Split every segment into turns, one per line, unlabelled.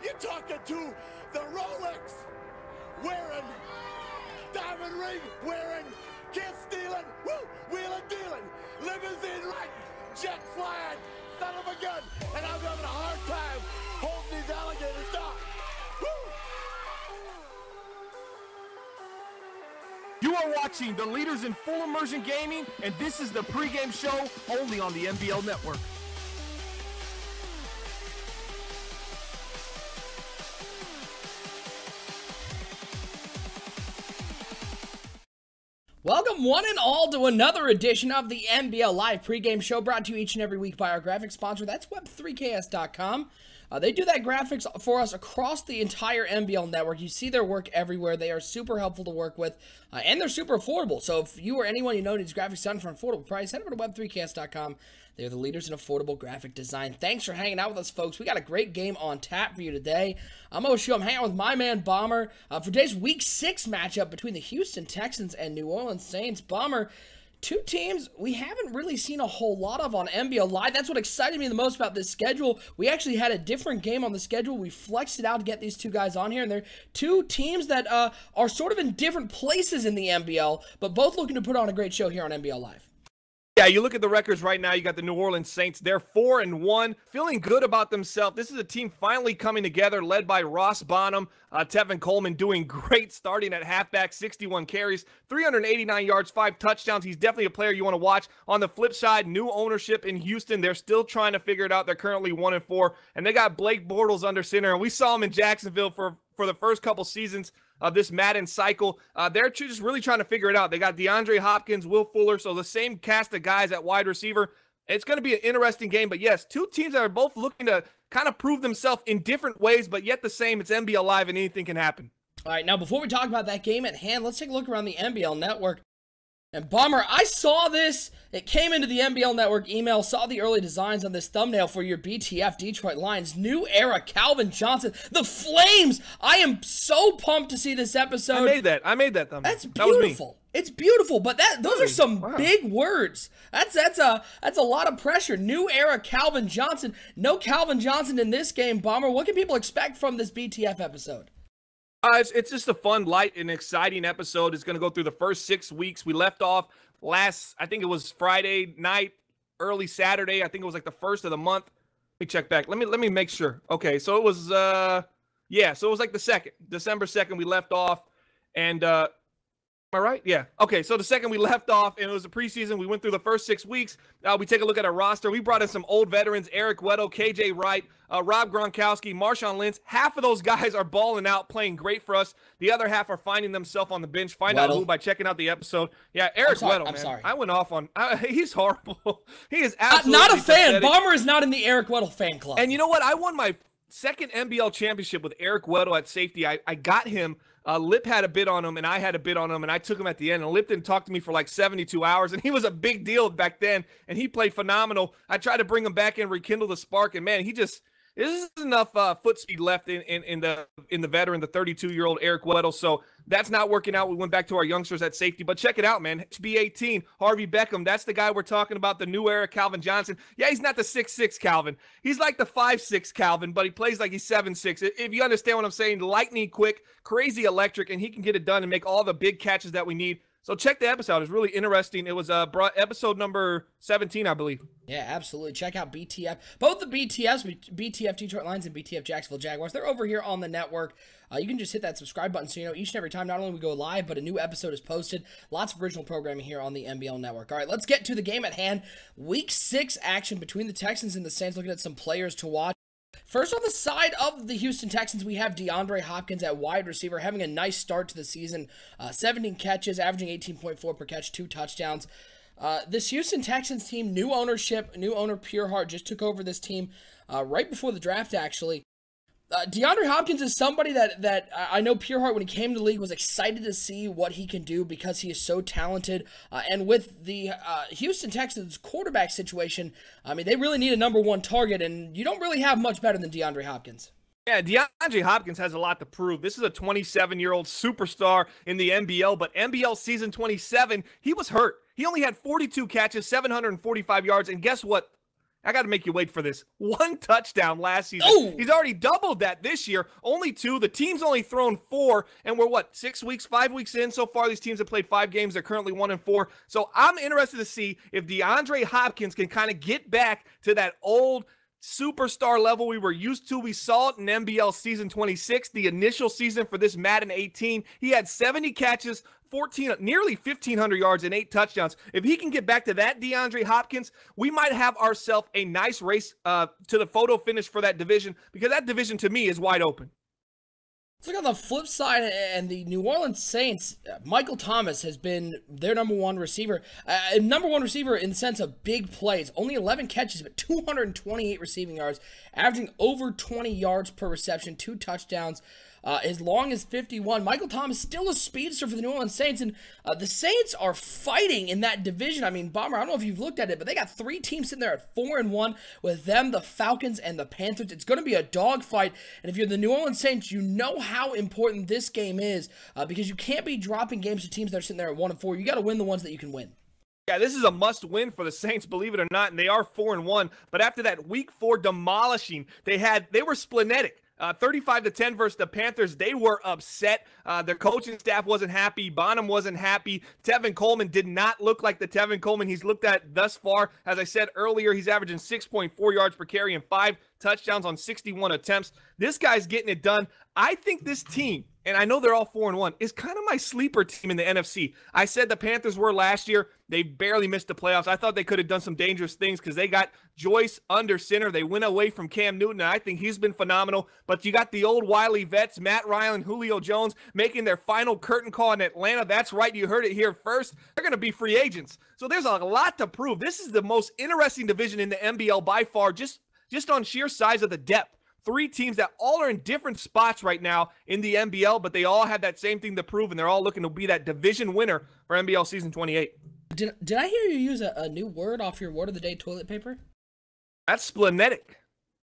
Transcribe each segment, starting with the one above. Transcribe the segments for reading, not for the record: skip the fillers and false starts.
You talking to the Rolex wearing, diamond ring wearing, kiss stealing, woo, wheeling dealing, limousine riding, jet flying, son of a gun, and I'm having a hard time holding these alligators down. Woo!
You are watching the leaders in full immersion gaming, and this is the pregame show only on the NBL Network.
Welcome one and all to another edition of the NBL Live pregame show, brought to you each and every week by our graphics sponsor. That's web3ks.com. They do that graphics for us across the entire NBL network. You see their work everywhere. They are super helpful to work with, and they're super affordable. So if you or anyone you know needs graphics done for an affordable price, head over to web3ks.com. They're the leaders in affordable graphic design. Thanks for hanging out with us, folks. We got a great game on tap for you today. I'm OSU. I'm hanging out with my man, Bomber, for today's Week 6 matchup between the Houston Texans and New Orleans Saints. Bomber, two teams we haven't really seen a whole lot of on NBL Live. That's what excited me the most about this schedule. We actually had a different game on the schedule. We flexed it out to get these two guys on here, and they're two teams that are sort of in different places in the NBL, but both looking to put on a great show here on NBL Live.
Yeah, you look at the records right now. You got the New Orleans Saints. They're 4-1, feeling good about themselves. This is a team finally coming together, led by Ross Bonham. Tevin Coleman doing great, starting at halfback, 61 carries, 389 yards, 5 touchdowns. He's definitely a player you want to watch. On the flip side, new ownership in Houston. They're still trying to figure it out. They're currently 1-4, and they got Blake Bortles under center. And we saw him in Jacksonville for the first couple seasons of this Madden cycle. They're just really trying to figure it out. They got DeAndre Hopkins, Will Fuller, so the same cast of guys at wide receiver. It's going to be an interesting game, but yes, two teams that are both looking to kind of prove themselves in different ways, but yet the same. It's NBL Live, and anything can happen.
All right, now before we talk about that game at hand, let's take a look around the NBL network. And Bomber, I saw this. It came into the NBL Network email, saw the early designs on this thumbnail for your BTF Detroit Lions. New era, Calvin Johnson. The Flames! I am so pumped to see this episode.
I made that thumbnail.
That's beautiful. It's beautiful, but those are some
Wow.
big words. That's a lot of pressure. New era, Calvin Johnson. No Calvin Johnson in this game, Bomber. What can people expect from this BTF episode?
It's just a fun, light, and exciting episode. It's going to go through the first 6 weeks. We left off I think it was Friday night, early Saturday. I think it was like the first of the month. Let me check back. Let me make sure. Okay, so it was, so it was like the 2nd, December 2nd we left off. And, am I right? Yeah. Okay, so the 2nd we left off, and it was a preseason. We went through the first 6 weeks. We take a look at our roster. We brought in some old veterans, Eric Weddle, KJ Wright, Rob Gronkowski, Marshawn Lynch. Half of those guys are balling out, playing great for us. The other half are finding themselves on the bench. Find out who by checking out the episode. Yeah, Eric Weddle, man.
I'm sorry.
I went off on he's horrible. He is absolutely
not a fan.
pathetic.
Bomber is not in the Eric Weddle fan club.
And you know what? I won my second NBL championship with Eric Weddle at safety. I got him. Lip had a bid on him, and I had a bid on him, and I took him at the end. And Lip didn't talk to me for like 72 hours, and he was a big deal back then, and he played phenomenal. I tried to bring him back and rekindle the spark, and man, there's enough foot speed left in the veteran, the 32-year-old Eric Weddle. So that's not working out. We went back to our youngsters at safety. But check it out, man. HB18, Harvey Beckham. That's the guy we're talking about, the new era Calvin Johnson. Yeah, he's not the 6'6" Calvin. He's like the 5'6" Calvin, but he plays like he's 7'6". If you understand what I'm saying, lightning quick, crazy electric, and he can get it done and make all the big catches that we need. So check the episode. It's really interesting. It was episode number 17, I believe.
Yeah, absolutely. Check out BTF. Both the BTFs, BTF Detroit Lions and BTF Jacksonville Jaguars, they're over here on the network. You can just hit that subscribe button so you know each and every time not only we go live, but a new episode is posted. Lots of original programming here on the NBL Network. All right, let's get to the game at hand. Week 6 action between the Texans and the Saints. Looking at some players to watch. First, on the side of the Houston Texans, we have DeAndre Hopkins at wide receiver, having a nice start to the season. 17 catches, averaging 18.4 per catch, 2 touchdowns. This Houston Texans team, new ownership, new owner Pureheart just took over this team right before the draft, actually. DeAndre Hopkins is somebody that I know Pureheart, when he came to the league, was excited to see what he can do because he is so talented. And with the Houston Texans quarterback situation, I mean, they really need a number 1 target, and you don't really have much better than DeAndre Hopkins.
Yeah, DeAndre Hopkins has a lot to prove. This is a 27-year-old superstar in the NBL, but NBL season 27, he was hurt. He only had 42 catches, 745 yards, and guess what? I got to make you wait for this. 1 touchdown last season.
Oh!
He's already doubled that this year. Only 2. The team's only thrown 4, and we're, what, 5 weeks in so far? These teams have played 5 games. They're currently 1-4. So I'm interested to see if DeAndre Hopkins can kind of get back to that old superstar level we were used to. We saw it in NBL season 26, the initial season for this Madden 18. He had 70 catches, nearly 1,500 yards and 8 touchdowns. If he can get back to that DeAndre Hopkins, we might have ourselves a nice race to the photo finish for that division, because that division to me is wide open.
Let's look on the flip side, and the New Orleans Saints. Michael Thomas has been their number one receiver. In the sense of big plays. Only 11 catches, but 228 receiving yards, averaging over 20 yards per reception, 2 touchdowns. As long as 51. Michael Thomas still a speedster for the New Orleans Saints, and the Saints are fighting in that division. I mean, Bomber, I don't know if you've looked at it, but they got 3 teams sitting there at 4-1 with them, the Falcons, and the Panthers. It's going to be a dogfight, and if you're the New Orleans Saints, you know how important this game is, because you can't be dropping games to teams that are sitting there at 1-4. You got to win the ones that you can win.
Yeah, this is a must-win for the Saints, believe it or not, and they are 4-1. But after that Week 4 demolishing, they were splenetic. 35-10 versus the Panthers. They were upset. Their coaching staff wasn't happy. Bonham wasn't happy. Tevin Coleman did not look like the Tevin Coleman he's looked at thus far. As I said earlier, he's averaging 6.4 yards per carry and 5 touchdowns on 61 attempts. This guy's getting it done. I think this team, and I know they're all 4-1, is kind of my sleeper team in the NFC. I said the Panthers were last year. They barely missed the playoffs. I thought they could have done some dangerous things because they got Joyce under center. They went away from Cam Newton, and I think he's been phenomenal. But you got the old wily vets, Matt Ryan and Julio Jones, making their final curtain call in Atlanta. That's right. You heard it here first. They're going to be free agents. So there's a lot to prove. This is the most interesting division in the NBL by far, just on sheer size of the depth. 3 teams that all are in different spots right now in the NBL, but they all have that same thing to prove, and they're all looking to be that division winner for NBL season 28.
Did I hear you use a new word off your word of the day, toilet paper?
That's splenetic.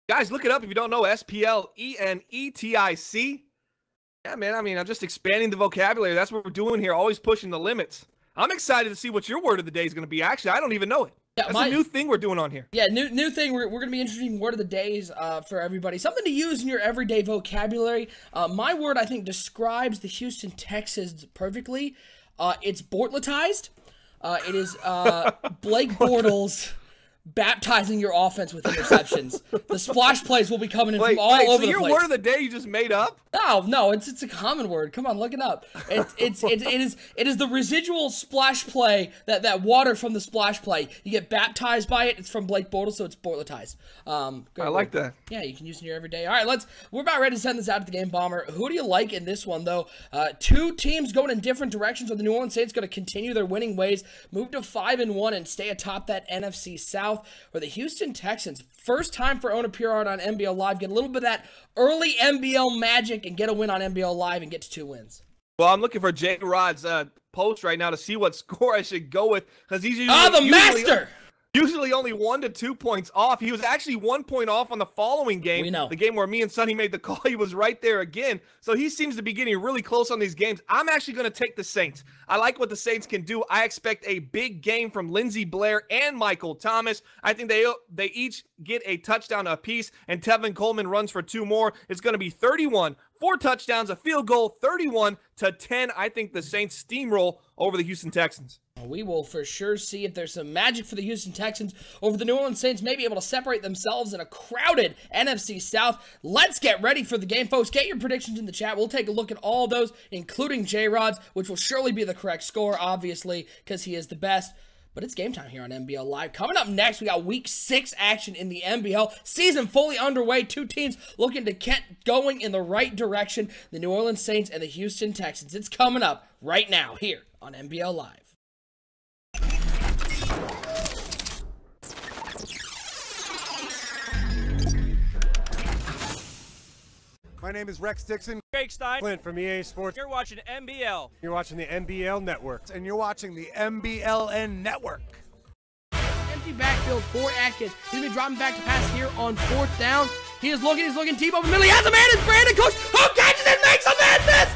Guys, look it up if you don't know. SPLENETIC. Yeah, man, I mean, I'm just expanding the vocabulary. That's what we're doing here, always pushing the limits. I'm excited to see what your word of the day is going to be. Actually, I don't even know it. Yeah, that's a new thing we're doing on here.
Yeah, new thing. We're going to be introducing word of the days for everybody. Something to use in your everyday vocabulary. My word, I think, describes the Houston Texans perfectly. It's Bortletized. It is Blake Bortles baptizing your offense with interceptions. The splash plays will be coming in from all over the place.
So your word of the day you just made up?
No, it's a common word. Come on, look it up. It is the residual splash play, that water from the splash play. You get baptized by it. It's from Blake Bortles, so it's Bortletized.
I like that.
Yeah, you can use it in your everyday. All right, we're about ready to send this out to the game, Bomber. Who do you like in this one, though? 2 teams going in different directions. Are the New Orleans Saints going to continue their winning ways, move to 5-1, and stay atop that NFC South? Or the Houston Texans, first time for Ona Purard on NBL Live, get a little bit of that early NBL magic and get a win on NBL Live and get to 2 wins.
Well, I'm looking for J. Rod's post right now to see what score I should go with, because he's usually only 1 to 2 points off. He was actually 1 point off on the following game.
We know.
The game where me and Sonny made the call, he was right there again. So he seems to be getting really close on these games. I'm actually going to take the Saints. I like what the Saints can do. I expect a big game from Lindsey Blair and Michael Thomas. I think they each get a touchdown apiece, and Tevin Coleman runs for 2 more. It's going to be 31, 4 touchdowns, a field goal, 31-10. I think the Saints steamroll over the Houston Texans.
We will for sure see if there's some magic for the Houston Texans over the New Orleans Saints, maybe able to separate themselves in a crowded NFC South. Let's get ready for the game, folks. Get your predictions in the chat. We'll take a look at all those, including J-Rod's, which will surely be the correct score, obviously, because he is the best. But it's game time here on NBL Live. Coming up next, we got Week 6 action in the NBL. Season fully underway. 2 teams looking to get going in the right direction. The New Orleans Saints and the Houston Texans. It's coming up right now here on NBL Live.
My name is Rex Dixon.
Jake Stein.
Clint from EA Sports.
You're watching NBL.
You're watching the NBL Network.
And you're watching the MBLN Network.
Empty backfield for Atkins. He's been dropping back to pass here on 4th down. He's looking deep over the middle. He has a man. It's Brandon Cooks, who catches and makes a man miss.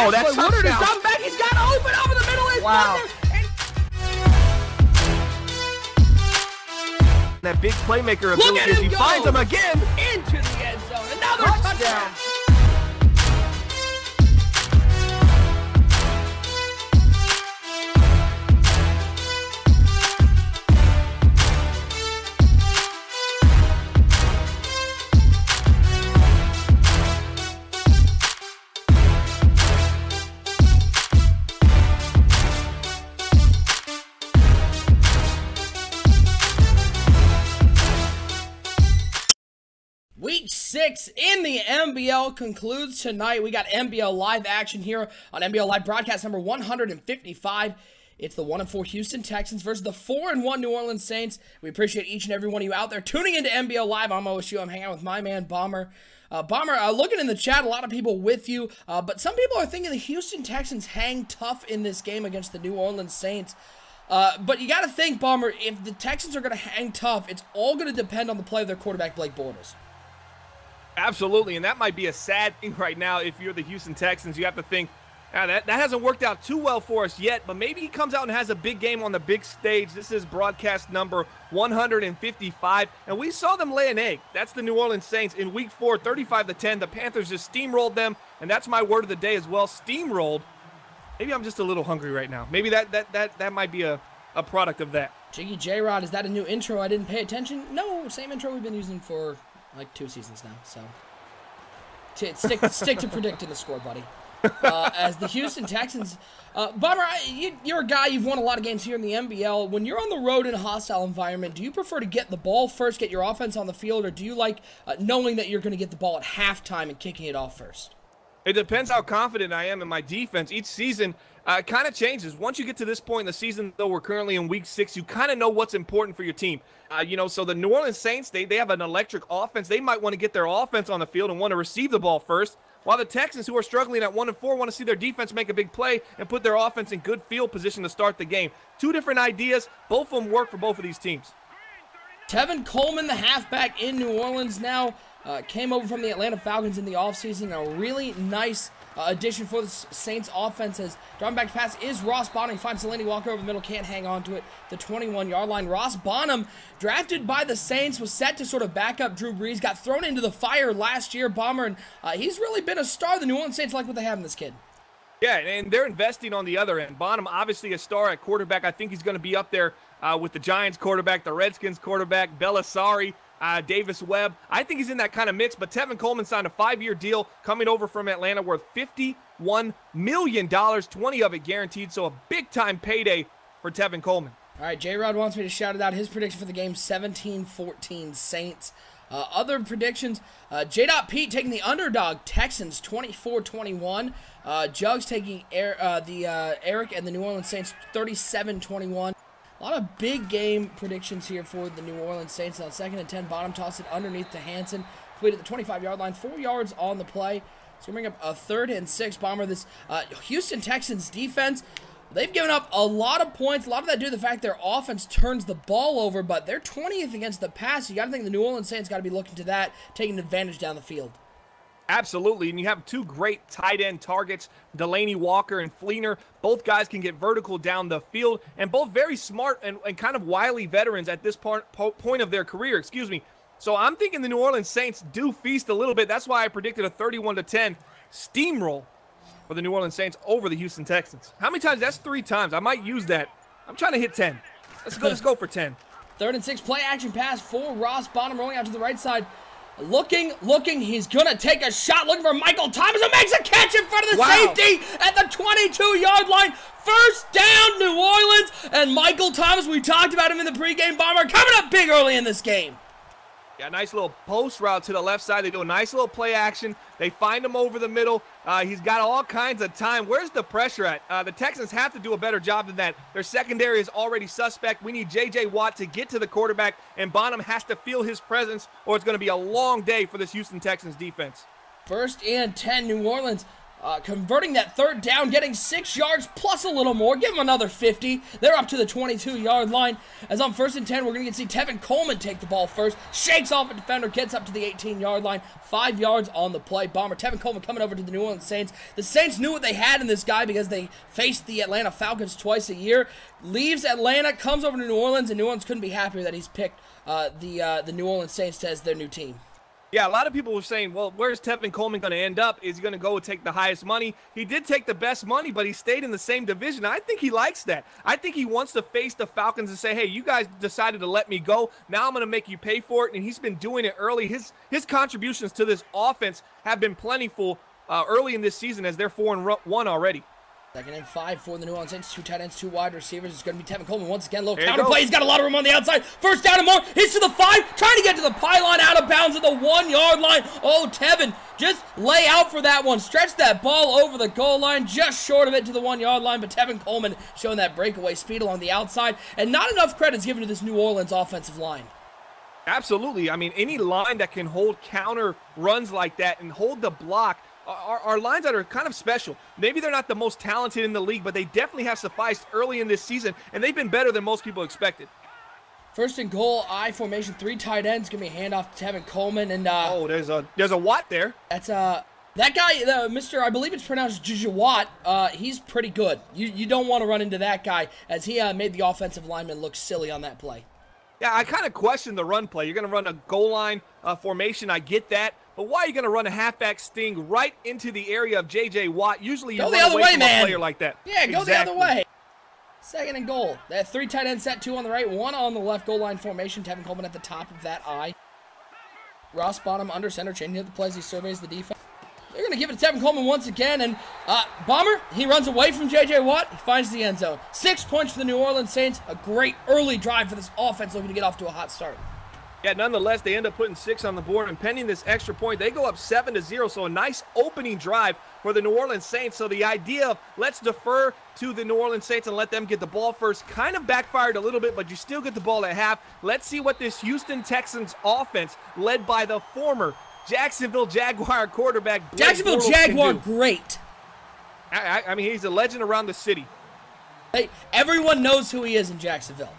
Oh, that's
Woodard is
touchdown.
dropping back. He's got open over the middle. It's
Wow.
not there. And
That big playmaker
look at
ability.
him
He
go.
finds him again.
Into the end zone. Another touchdown. Week 6 in the NBL concludes tonight. We got NBL live action here on NBL Live broadcast number 155. It's the 1-4 Houston Texans versus the 4-1 New Orleans Saints. We appreciate each and every one of you out there tuning into NBL Live. I'm OSU. I'm hanging out with my man Bomber. Bomber, looking in the chat, a lot of people with you, but some people are thinking the Houston Texans hang tough in this game against the New Orleans Saints. But you got to think, Bomber, if the Texans are going to hang tough, it's all going to depend on the play of their quarterback, Blake Bortles.
Absolutely, and that might be a sad thing right now if you're the Houston Texans. You have to think, that hasn't worked out too well for us yet, but maybe he comes out and has a big game on the big stage. This is broadcast number 155, and we saw them lay an egg. That's the New Orleans Saints in Week 4, 35-10. The Panthers just steamrolled them, and that's my word of the day as well, steamrolled. Maybe I'm just a little hungry right now. Maybe that might be a product of that.
Jiggy J-Rod, is that a new intro? I didn't pay attention. No, same intro we've been using for like 2 seasons now, so stick to predicting the score, buddy. As the Houston Texans, Bomber, you're a guy, you've won a lot of games here in the NBL. When you're on the road in a hostile environment, do you prefer to get the ball first, get your offense on the field, or do you like knowing that you're going to get the ball at halftime and kicking it off first?
It depends how confident I am in my defense. Each season kind of changes. Once you get to this point in the season, though we're currently in Week 6, you kind of know what's important for your team. So the New Orleans Saints, they have an electric offense. They might want to get their offense on the field and want to receive the ball first, while the Texans, who are struggling at 1-4, want to see their defense make a big play and put their offense in good field position to start the game. 2 different ideas. Both of them work for both of these teams.
Tevin Coleman, the halfback in New Orleans now, came over from the Atlanta Falcons in the offseason. A really nice addition for the Saints offense as dropping back to pass is Ross Bonham. He finds Delaney Walker over the middle, can't hang on to it. The 21-yard line. Ross Bonham, drafted by the Saints, was set to sort of back up Drew Brees. Got thrown into the fire last year, Bomber, and he's really been a star. The New Orleans Saints like what they have in this kid.
Yeah, and they're investing on the other end. Bonham, obviously a star at quarterback. I think he's going to be up there with the Giants quarterback, the Redskins quarterback, Belisari, Davis Webb. I think he's in that kind of mix, but Tevin Coleman signed a 5-year deal coming over from Atlanta worth $51 million, 20 of it guaranteed, so a big-time payday for Tevin Coleman.
All right, J-Rod wants me to shout it out. His prediction for the game, 17-14 Saints. Other predictions, J.Pete taking the underdog, Texans 24-21. Jugs taking Eric and the New Orleans Saints 37-21. A lot of big game predictions here for the New Orleans Saints. On 2nd and 10, bottom toss it underneath to Hansen. Completed the 25-yard line, 4 yards on the play. So we bring up a 3rd and 6. Bomber, this Houston Texans defense, they've given up a lot of points. A lot of that due to the fact their offense turns the ball over, but they're 20th against the pass. You got to think the New Orleans Saints got to be looking to that, taking advantage down the field.
Absolutely, and you have 2 great tight end targets, Delaney Walker and Fleener. Both guys can get vertical down the field, and both very smart and kind of wily veterans at this point of their career, So I'm thinking the New Orleans Saints do feast a little bit. That's why I predicted a 31-10 steamroll for the New Orleans Saints over the Houston Texans. How many times? That's 3 times. I might use that. I'm trying to hit 10. Let's go for 10.
3rd and 6, play action pass for Ross Bonham, rolling out to the right side. Looking, he's going to take a shot, looking for Michael Thomas, who makes a catch in front of the safety at the 22-yard line. First down, New Orleans, and Michael Thomas, we talked about him in the pregame, Bomber, coming up big early in this game.
Yeah, nice little post route to the left side. They do a nice little play action. They find him over the middle. He's got all kinds of time. Where's the pressure at? The Texans have to do a better job than that. Their secondary is already suspect. We need J.J. Watt to get to the quarterback, and Bonham has to feel his presence, or it's going to be a long day for this Houston Texans defense.
1st and 10, New Orleans. converting that third down, getting 6 yards plus a little more. Give them another 50. They're up to the 22-yard line. As on 1st and 10, we're going to see Tevin Coleman take the ball first. Shakes off a defender, gets up to the 18-yard line. 5 yards on the play. Bomber Tevin Coleman coming over to the New Orleans Saints. The Saints knew what they had in this guy because they faced the Atlanta Falcons twice a year. Leaves Atlanta, comes over to New Orleans, and New Orleans couldn't be happier that he's picked the New Orleans Saints as their new team.
Yeah, a lot of people were saying, well, where's Tevin Coleman going to end up? Is he going to go and take the highest money? He did take the best money, but he stayed in the same division. I think he likes that. I think he wants to face the Falcons and say, hey, you guys decided to let me go. Now I'm going to make you pay for it, and he's been doing it early. His contributions to this offense have been plentiful early in this season as they're 4-1 already.
2nd and 5 for the New Orleans Saints. 2 tight ends, 2 wide receivers. It's going to be Tevin Coleman once again. Little counter play. He's got a lot of room on the outside. 1st down and more. Hits to the 5. Trying to get to the pylon, out of bounds at the 1-yard line. Oh, Tevin, just lay out for that one. Stretch that ball over the goal line. Just short of it to the 1-yard line. But Tevin Coleman showing that breakaway speed along the outside. And not enough credit's given to this New Orleans offensive line.
Absolutely. I mean, any line that can hold counter runs like that and hold the block are lines that are kind of special. Maybe they're not the most talented in the league, but they definitely have sufficed early in this season, and they've been better than most people expected.
1st and goal, I formation, 3 tight ends. Give me a handoff to Tevin Coleman. And
oh, there's a Watt there.
That's that guy, Mr. I believe it's pronounced Watt. He's pretty good. You don't want to run into that guy, as he made the offensive lineman look silly on that play.
Yeah, I kind of question the run play. You're going to run a goal line formation. I get that. But why are you going to run a halfback sting right into the area of J.J. Watt? Usually you
go
run
the other
away
way,
from
man.
A player like that.
Yeah, go
exactly.
the other way. 2nd and goal. That 3 tight end set, 2 on the right, 1 on the left goal line formation. Tevin Coleman at the top of that eye. Ross Bottom under center, changing up the plays. He surveys the defense. They're going to give it to Tevin Coleman once again. And Bomber, he runs away from J.J. Watt. He finds the end zone. 6 points for the New Orleans Saints. A great early drive for this offense, looking to get off to a hot start.
Yeah, nonetheless, they end up putting 6 on the board, and pending this extra point, they go up 7-0. So a nice opening drive for the New Orleans Saints. So the idea of let's defer to the New Orleans Saints and let them get the ball first kind of backfired a little bit, but you still get the ball at half. Let's see what this Houston Texans offense, led by the former Jacksonville Jaguar quarterback, Blake
Jacksonville
Bortles,
Jaguar,
can do.
great.
I mean, he's a legend around the city.
Hey, everyone knows who he is in Jacksonville.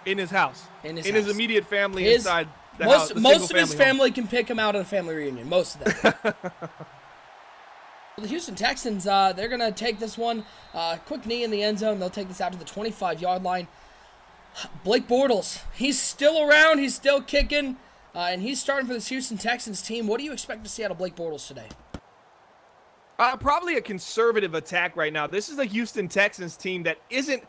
In his house.
In his
immediate family inside the house.
Most of his family can pick him out at a family reunion. Most of them. The Houston Texans, they're going to take this one. Quick knee in the end zone. They'll take this out to the 25-yard line. Blake Bortles, he's still around. He's still kicking. And he's starting for this Houston Texans team. What do you expect to see out of Blake Bortles today?
Probably a conservative attack right now. This is a Houston Texans team that isn't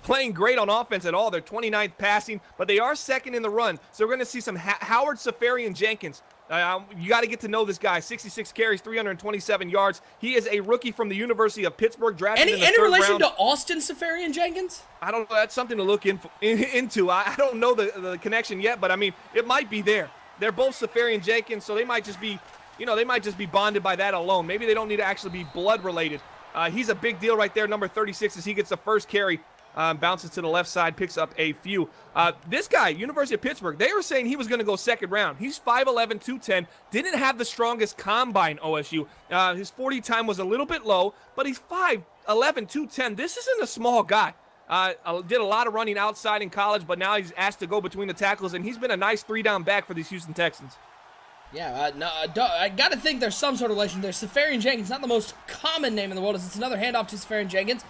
playing great on offense at all. They're 29th passing, but they are 2nd in the run. So we're going to see some Howard Safarian-Jenkins. You got to get to know this guy. 66 carries, 327 yards. He is a rookie from the University of Pittsburgh, drafted in the 3rd round. Any
relation to Austin Safarian-Jenkins?
I don't know. That's something to look into. I don't know the connection yet, but I mean, it might be there. They're both Safarian-Jenkins, so they might just be, they might just be bonded by that alone. Maybe they don't need to actually be blood related. He's a big deal right there, number 36, as he gets the first carry. Bounces to the left side, picks up a few. This guy, University of Pittsburgh, they were saying he was going to go 2nd round. He's 5'11", 210, didn't have the strongest combine, OSU. His 40 time was a little bit low, but he's 5'11", 210. This isn't a small guy. Did a lot of running outside in college, but now he's asked to go between the tackles, and he's been a nice 3-down back for these Houston Texans.
Yeah, I got to think there's some sort of relation there. Safarian-Jenkins, not the most common name in the world. It's another handoff to Safarian-Jenkins.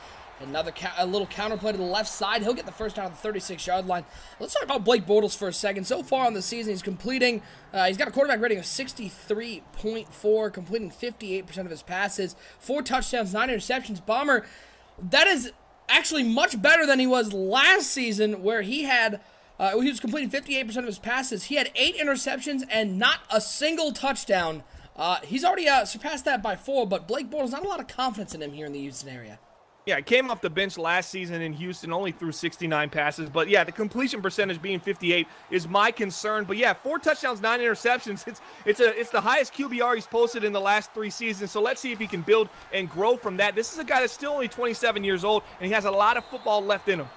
A little counterplay to the left side. He'll get the first down on the 36-yard line. Let's talk about Blake Bortles for a second. So far on the season, he's completing, he's got a quarterback rating of 63.4, completing 58% of his passes, 4 touchdowns, 9 interceptions. Bomber, that is actually much better than he was last season, where he was completing 58% of his passes. He had 8 interceptions and not a single touchdown. He's already surpassed that by 4, but Blake Bortles, not a lot of confidence in him here in the Houston area.
Yeah, came off the bench last season in Houston, only threw 69 passes. But, yeah, the completion percentage being 58 is my concern. But, yeah, 4 touchdowns, 9 interceptions. It's the highest QBR he's posted in the last 3 seasons. So let's see if he can build and grow from that. This is a guy that's still only 27 years old, and he has a lot of football left in him.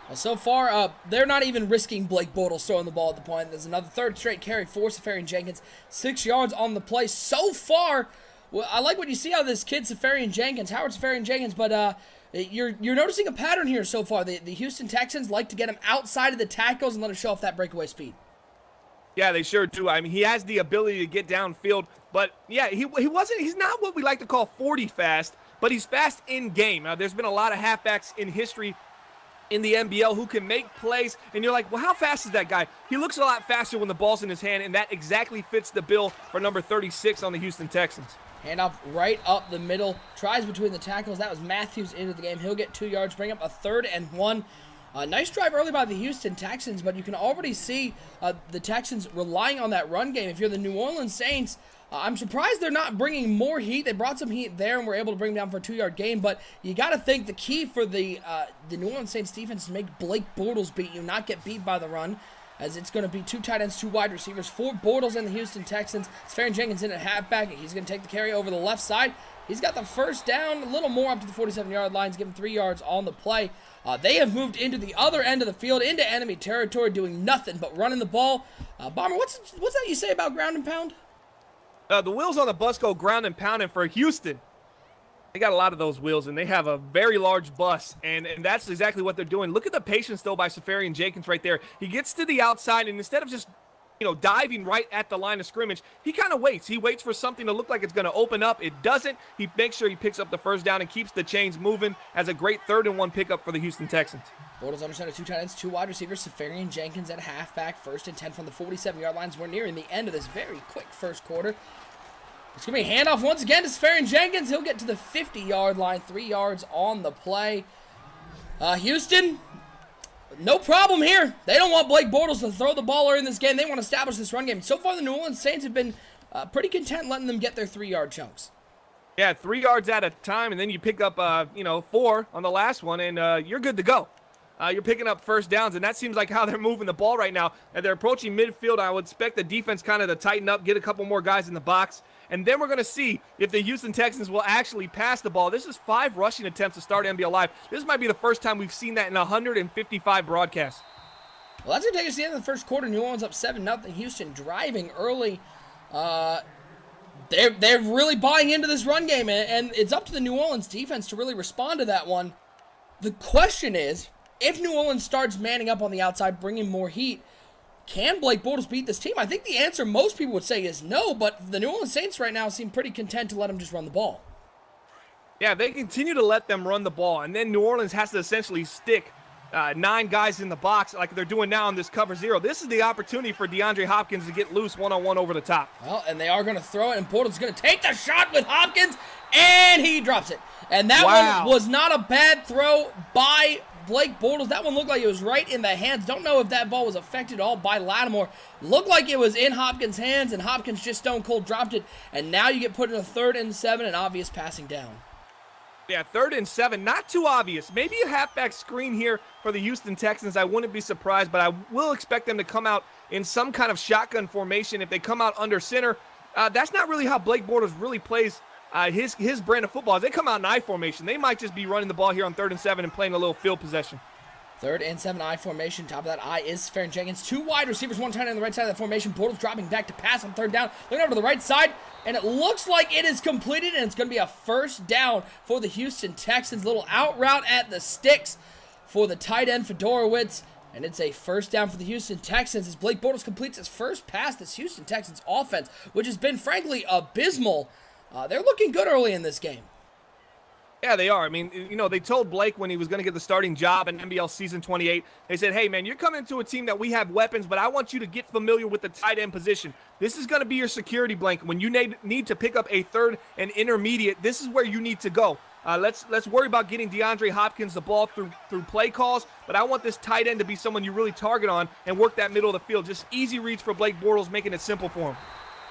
Well, so far, they're not even risking Blake Bortles throwing the ball at the point. There's another 3rd straight carry for Safarian-Jenkins. 6 yards on the play. So far, Well, I like what you see out of this kid, Howard Safarian-Jenkins, but you're noticing a pattern here so far. The Houston Texans like to get him outside of the tackles and let him show off that breakaway speed.
Yeah, they sure do. I mean, he has the ability to get downfield, but yeah, he's not what we like to call 40 fast, but he's fast in game. Now, there's been a lot of halfbacks in history in the NBL who can make plays, and you're like, well, how fast is that guy? He looks a lot faster when the ball's in his hand, and that exactly fits the bill for number 36 on the Houston Texans.
Handoff right up the middle, tries between the tackles. That was Matthews into the game. He'll get 2 yards, bring up a 3rd and 1. Nice drive early by the Houston Texans, but you can already see the Texans relying on that run game. If you're the New Orleans Saints, I'm surprised they're not bringing more heat. They brought some heat there and were able to bring them down for a 2-yard gain, but you got to think the key for the New Orleans Saints defense is to make Blake Bortles beat you, not get beat by the run, as it's going to be 2 tight ends, 2 wide receivers, 4 Bortles and the Houston Texans. Safarian-Jenkins in at halfback. He's going to take the carry over the left side. He's got the first down, a little more up to the 47-yard lines, giving 3 yards on the play. They have moved into the other end of the field, into enemy territory, doing nothing but running the ball. Bomber, what's that you say about ground and pound?
The wheels on the bus go ground and pounding for Houston. They got a lot of those wheels, and they have a very large bus, and that's exactly what they're doing. Look at the patience, though, by Safarian-Jenkins right there. He gets to the outside, and instead of just diving right at the line of scrimmage, he kind of waits. He waits for something to look like it's going to open up. It doesn't. He makes sure he picks up the first down and keeps the chains moving as a great 3rd and 1 pickup for the Houston Texans.
Bortles under center, 2 tight ends, 2 wide receivers. Safarian-Jenkins at halfback, 1st and 10 from the 47-yard lines. We're nearing the end of this very quick first quarter. It's going to be a handoff once again to Safarian-Jenkins. He'll get to the 50-yard line, 3 yards on the play. Houston, no problem here. They don't want Blake Bortles to throw the ball early in this game. They want to establish this run game. So far, the New Orleans Saints have been pretty content letting them get their 3-yard chunks.
Yeah, 3 yards at a time, and then you pick up, 4 on the last one, and you're good to go. You're picking up first downs, and that seems like how they're moving the ball right now. And they're approaching midfield. I would expect the defense kind of to tighten up, get a couple more guys in the box, and then we're going to see if the Houston Texans will actually pass the ball. This is 5 rushing attempts to start NBL Live. This might be the first time we've seen that in 155 broadcasts.
Well, that's going to take us to the end of the first quarter. New Orleans up 7-0. Houston driving early. They're really buying into this run game, and it's up to the New Orleans defense to really respond to that one. The question is, if New Orleans starts manning up on the outside, bringing more heat, can Blake Bortles beat this team? I think the answer most people would say is no, but the New Orleans Saints right now seem pretty content to let him just run the ball.
Yeah, they continue to let them run the ball, and then New Orleans has to essentially stick 9 guys in the box like they're doing now in this cover 0. This is the opportunity for DeAndre Hopkins to get loose one-on-one over the top.
Well, and they are going to throw it, and Bortles is going to take the shot with Hopkins, and he drops it. And that one was not a bad throw by Blake Bortles. That one looked like it was right in the hands. Don't know if that ball was affected at all by Lattimore. Looked like it was in Hopkins' hands, and Hopkins just stone cold dropped it. And now you get put in a 3rd and 7, an obvious passing down.
Yeah, 3rd and 7, not too obvious. Maybe a halfback screen here for the Houston Texans. I wouldn't be surprised, but I will expect them to come out in some kind of shotgun formation. If they come out under center, that's not really how Blake Bortles really plays his brand of football. If they come out in I formation, they might just be running the ball here on 3rd and 7 and playing a little field possession.
3rd and 7 I formation. Top of that I is Safarian-Jenkins. 2 wide receivers, 1 tight end on the right side of that formation. Bortles dropping back to pass on 3rd down. Looking over to the right side, and it looks like it is completed, and it's going to be a first down for the Houston Texans. Little out route at the sticks for the tight end Fedorowicz, and it's a first down for the Houston Texans as Blake Bortles completes his first pass. This Houston Texans offense, which has been frankly abysmal, they're looking good early in this game.
Yeah, they are. I mean, they told Blake when he was going to get the starting job in NBL Season 28, they said, hey, man, you're coming into a team that we have weapons, but I want you to get familiar with the tight end position. This is going to be your security blanket. When you need to pick up a 3rd and intermediate, this is where you need to go. Let's worry about getting DeAndre Hopkins the ball through play calls, but I want this tight end to be someone you really target on and work that middle of the field. Just easy reads for Blake Bortles, making it simple for him.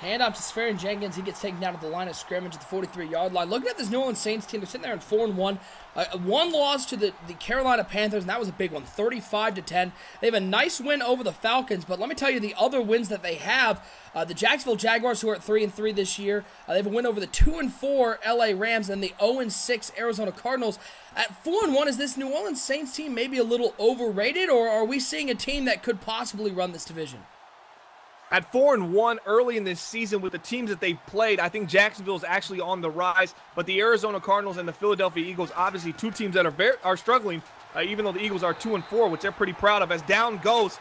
Handoff to Safarian-Jenkins. He gets taken down at the line of scrimmage at the 43-yard line. Looking at this New Orleans Saints team, they're sitting there in 4-1. One loss to the Carolina Panthers, and that was a big one, 35-10. They have a nice win over the Falcons, but let me tell you the other wins that they have. The Jacksonville Jaguars, who are at 3-3 this year, they have a win over the 2-4 LA Rams and the 0-6 Arizona Cardinals. At 4-1, is this New Orleans Saints team maybe a little overrated, or are we seeing a team that could possibly run this division?
At 4-1 early in this season with the teams that they've played, I think Jacksonville is actually on the rise. But the Arizona Cardinals and the Philadelphia Eagles, obviously two teams that are struggling, even though the Eagles are 2-4, which they're pretty proud of. As down goes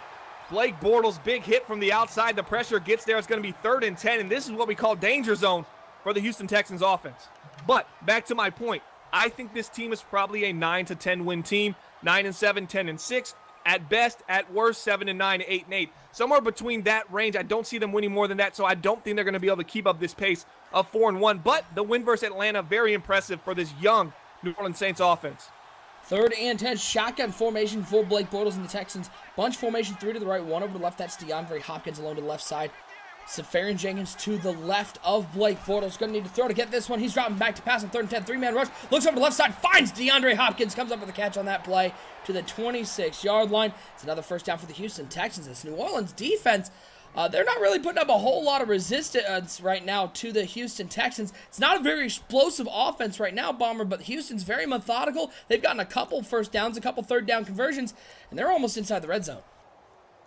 Blake Bortles, big hit from the outside. The pressure gets there. It's going to be 3rd and 10, and this is what we call danger zone for the Houston Texans offense. But back to my point, I think this team is probably a 9 to 10 win team, 9-7, 10-6. At best, at worst, 7-9, 8-8. Somewhere between that range. I don't see them winning more than that, so I don't think they're going to be able to keep up this pace of 4-1. But the win versus Atlanta, very impressive for this young New Orleans Saints offense.
3rd and 10, shotgun formation for Blake Bortles and the Texans. Bunch formation, 3 to the right, 1 over to the left. That's DeAndre Hopkins alone to the left side. Safarian Jenkins to the left of Blake Bortles. Going to need to throw to get this one. He's dropping back to pass on 3rd and 10. 3-man rush. Looks over to the left side. Finds DeAndre Hopkins. Comes up with a catch on that play to the 26-yard line. It's another first down for the Houston Texans. This New Orleans defense, they're not really putting up a whole lot of resistance right now to the Houston Texans. It's not a very explosive offense right now, Bomber, but Houston's very methodical. They've gotten a couple first downs, a couple 3rd down conversions, and they're almost inside the red zone.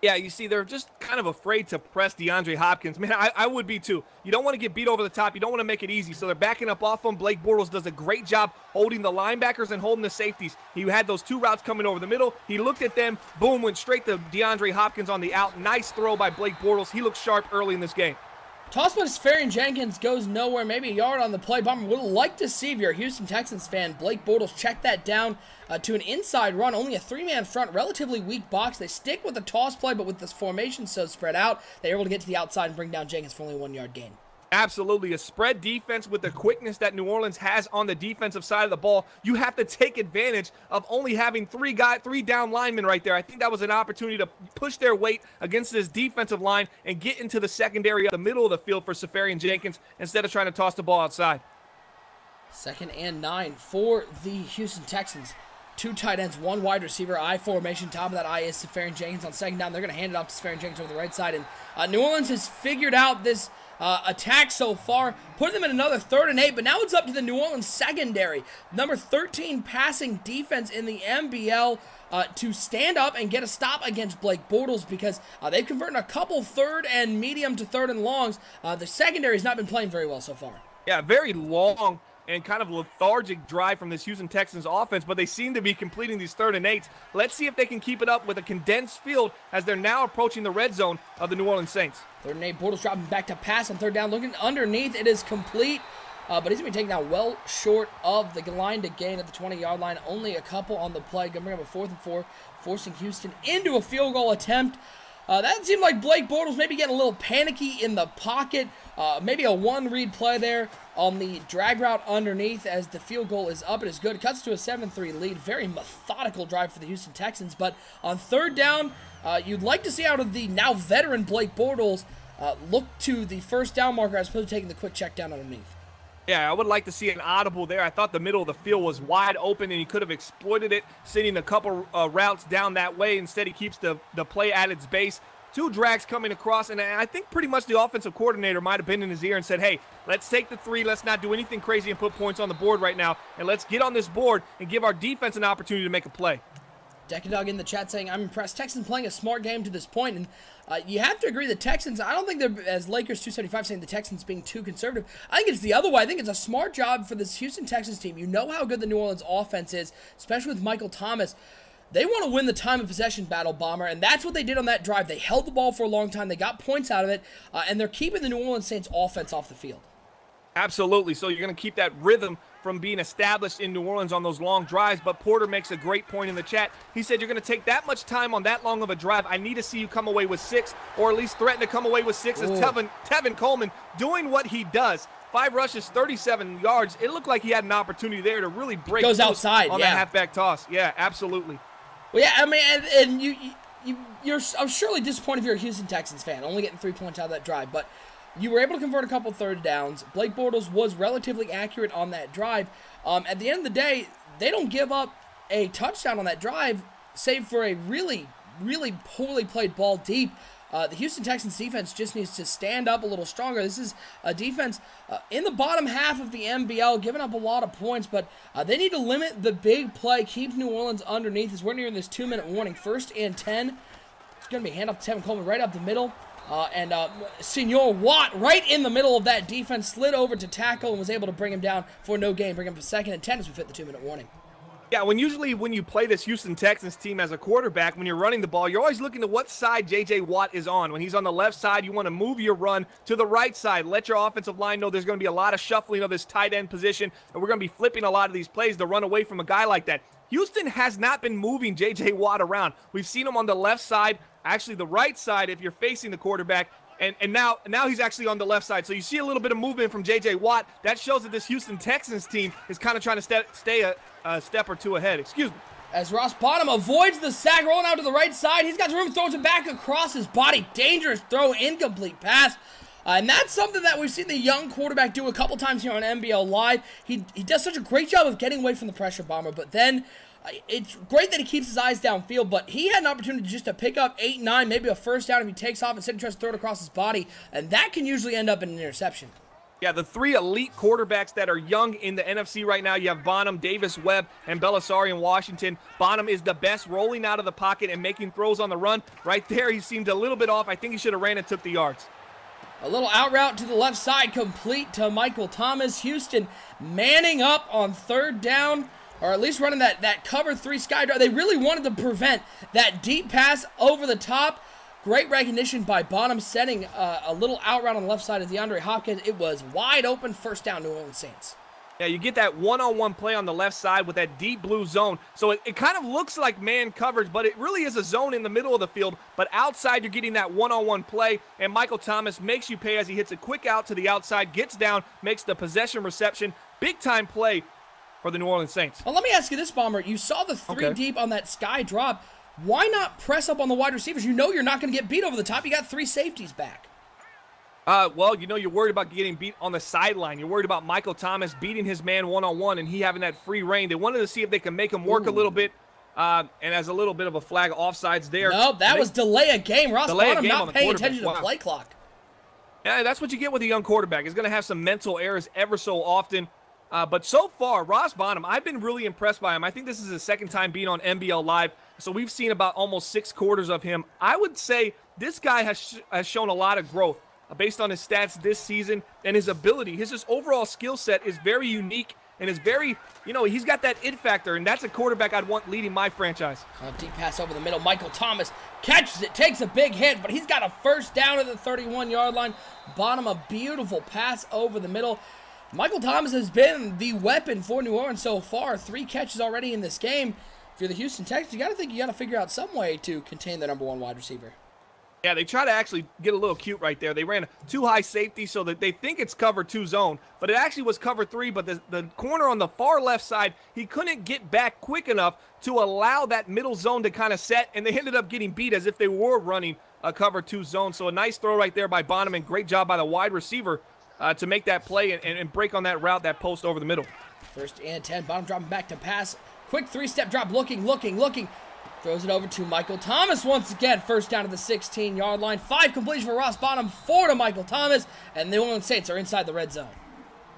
Yeah, you see, they're just kind of afraid to press DeAndre Hopkins. Man, I would be too. You don't want to get beat over the top. You don't want to make it easy. So they're backing up off him. Blake Bortles does a great job holding the linebackers and holding the safeties. He had those 2 routes coming over the middle. He looked at them. Boom, went straight to DeAndre Hopkins on the out. Nice throw by Blake Bortles. He looked sharp early in this game.
Toss by Safarian Jenkins goes nowhere, maybe a yard on the play. Bomber would like to see, if you're a Houston Texans fan, Blake Bortles check that down to an inside run. Only a 3-man front, relatively weak box. They stick with the toss play, but with this formation so spread out, they're able to get to the outside and bring down Jenkins for only a 1-yard gain.
Absolutely. A spread defense with the quickness that New Orleans has on the defensive side of the ball. You have to take advantage of only having 3 down linemen right there. I think that was an opportunity to push their weight against this defensive line and get into the secondary, the middle of the field for Safarian Jenkins instead of trying to toss the ball outside.
2nd and 9 for the Houston Texans. 2 tight ends, 1 wide receiver, I formation. Top of that I is Safarian Jenkins on 2nd down. They're going to hand it off to Safarian Jenkins over the right side. And New Orleans has figured out this attack so far, put them in another 3rd and 8, but now it's up to the New Orleans secondary. Number 13 passing defense in the NBL to stand up and get a stop against Blake Bortles, because they've converted a couple 3rd and medium to 3rd and longs. The secondary has not been playing very well so far.
Yeah, very long and kind of lethargic drive from this Houston Texans offense, but they seem to be completing these 3rd and 8s. Let's see if they can keep it up with a condensed field as they're now approaching the red zone of the New Orleans Saints.
3rd and 8, Bortles dropping back to pass on 3rd down, looking underneath. It is complete, but he's going to be taken out well short of the line to gain at the 20-yard line. Only a couple on the play. Going to bring up a 4th and 4, forcing Houston into a field goal attempt. That seemed like Blake Bortles maybe getting a little panicky in the pocket. Maybe a 1-read play there on the drag route underneath as the field goal is up. It is good. It cuts to a 7-3 lead. Very methodical drive for the Houston Texans. But on 3rd down, you'd like to see out of the now veteran Blake Bortles look to the 1st down marker as opposed to taking the quick check down underneath.
Yeah, I would like to see an audible there. I thought the middle of the field was wide open, and he could have exploited it, sending a couple routes down that way. Instead, he keeps the play at its base. 2 drags coming across, and I think pretty much the offensive coordinator might have been in his ear and said, hey, let's take the 3. Let's not do anything crazy and put points on the board right now, and let's get on this board and give our defense an opportunity to make a play.
Decadog in the chat saying, I'm impressed. Texans playing a smart game to this point, and you have to agree the Texans, I don't think they're, as Lakers 275 saying the Texans being too conservative. I think it's the other way. I think it's a smart job for this Houston Texans team. You know how good the New Orleans offense is, especially with Michael Thomas. They want to win the time of possession battle, Bomber, and that's what they did on that drive. They held the ball for a long time. They got points out of it, and they're keeping the New Orleans Saints offense off the field.
Absolutely. So you're going to keep that rhythm from being established in New Orleans on those long drives. But Porter makes a great point in the chat. He said, you're going to take that much time on that long of a drive. I need to see you come away with 6, or at least threaten to come away with 6. As Tevin Coleman doing what he does. 5 rushes, 37 yards. It looked like he had an opportunity there to really break
goes outside
on that halfback toss. Yeah, absolutely.
Well, yeah, I mean, and I'm surely disappointed if you're a Houston Texans fan, only getting 3 points out of that drive, but you were able to convert a couple 3rd downs. Blake Bortles was relatively accurate on that drive. At the end of the day, they don't give up a touchdown on that drive, save for a really, really poorly played ball deep. The Houston Texans defense just needs to stand up a little stronger. This is a defense in the bottom half of the NBL, giving up a lot of points, but they need to limit the big play, keep New Orleans underneath as we're nearing this 2-minute warning. 1st and 10. It's going to be handoff to Tevin Coleman right up the middle. Senor Watt, right in the middle of that defense, slid over to tackle and was able to bring him down for no gain. Bring him up to 2nd and 10 as we fit the 2-minute warning.
Yeah, when you play this Houston Texans team as a quarterback, when you're running the ball, you're always looking to what side J.J. Watt is on. When he's on the left side, you want to move your run to the right side. Let your offensive line know there's going to be a lot of shuffling of this tight end position, and we're going to be flipping a lot of these plays to run away from a guy like that. Houston has not been moving J.J. Watt around. We've seen him on the left side, actually the right side if you're facing the quarterback, and now he's actually on the left side. So you see a little bit of movement from J.J. Watt. That shows that this Houston Texans team is kind of trying to stay a step or two ahead. Excuse me.
As Ross Bottom avoids the sack, rolling out to the right side. He's got room, throws it back across his body. Dangerous throw, incomplete pass. And that's something that we've seen the young quarterback do a couple times here on NBL Live. He does such a great job of getting away from the pressure bomber, but then it's great that he keeps his eyes downfield, but he had an opportunity just to pick up 8, 9, maybe a first down if he takes off and tries to throw it across his body, and that can usually end up in an interception.
Yeah, the 3 elite quarterbacks that are young in the NFC right now, you have Bonham, Davis Webb, and Belisari in Washington. Bonham is the best rolling out of the pocket and making throws on the run. Right there, he seemed a little bit off. I think he should have ran and took the yards.
A little out route to the left side, complete to Michael Thomas. Houston manning up on 3rd down, or at least running that cover 3 sky drive. They really wanted to prevent that deep pass over the top. Great recognition by Bonham, setting a little out route on the left side of DeAndre Hopkins. It was wide open, 1st down, New Orleans Saints.
Yeah, you get that one-on-one play on the left side with that deep blue zone. So it kind of looks like man coverage, but it really is a zone in the middle of the field. But outside, you're getting that one-on-one play, and Michael Thomas makes you pay as he hits a quick out to the outside, gets down, makes the possession reception. Big-time play for the New Orleans Saints.
Well, let me ask you this, Bomber. You saw the 3 deep on that sky drop. Why not press up on the wide receivers? You know you're not going to get beat over the top. You got 3 safeties back.
Well, you know you're worried about getting beat on the sideline. You're worried about Michael Thomas beating his man one-on-one and he having that free reign. They wanted to see if they can make him work a little bit, and as a little bit of a flag offsides there.
Nope, that was delay a game. Ross Bottom not paying attention to the play clock.
Yeah, that's what you get with a young quarterback. He's going to have some mental errors ever so often. But so far, Ross Bonham, I've been really impressed by him. I think this is his 2nd time being on NBL Live, so we've seen about almost 6 quarters of him. I would say this guy has shown a lot of growth based on his stats this season and his ability. His just overall skill set is very unique and is very, he's got that it factor, and that's a quarterback I'd want leading my franchise.
A deep pass over the middle. Michael Thomas catches it, takes a big hit, but he's got a 1st down at the 31-yard line. Bonham, a beautiful pass over the middle. Michael Thomas has been the weapon for New Orleans so far. 3 catches already in this game. If you're the Houston Texans, you got to figure out some way to contain the #1 wide receiver.
Yeah, they try to actually get a little cute right there. They ran 2 high safety so that they think it's cover 2 zone, but it actually was cover 3, but the corner on the far left side, he couldn't get back quick enough to allow that middle zone to kind of set, and they ended up getting beat as if they were running a cover 2 zone. So a nice throw right there by Bonham, and great job by the wide receiver to make that play and break on that route, that post over the middle.
1st and 10, Bonham dropping back to pass. Quick 3-step drop, looking. Throws it over to Michael Thomas once again. 1st down to the 16-yard line. 5 completions for Ross Bonham, 4 to Michael Thomas, and the New Orleans Saints are inside the red zone.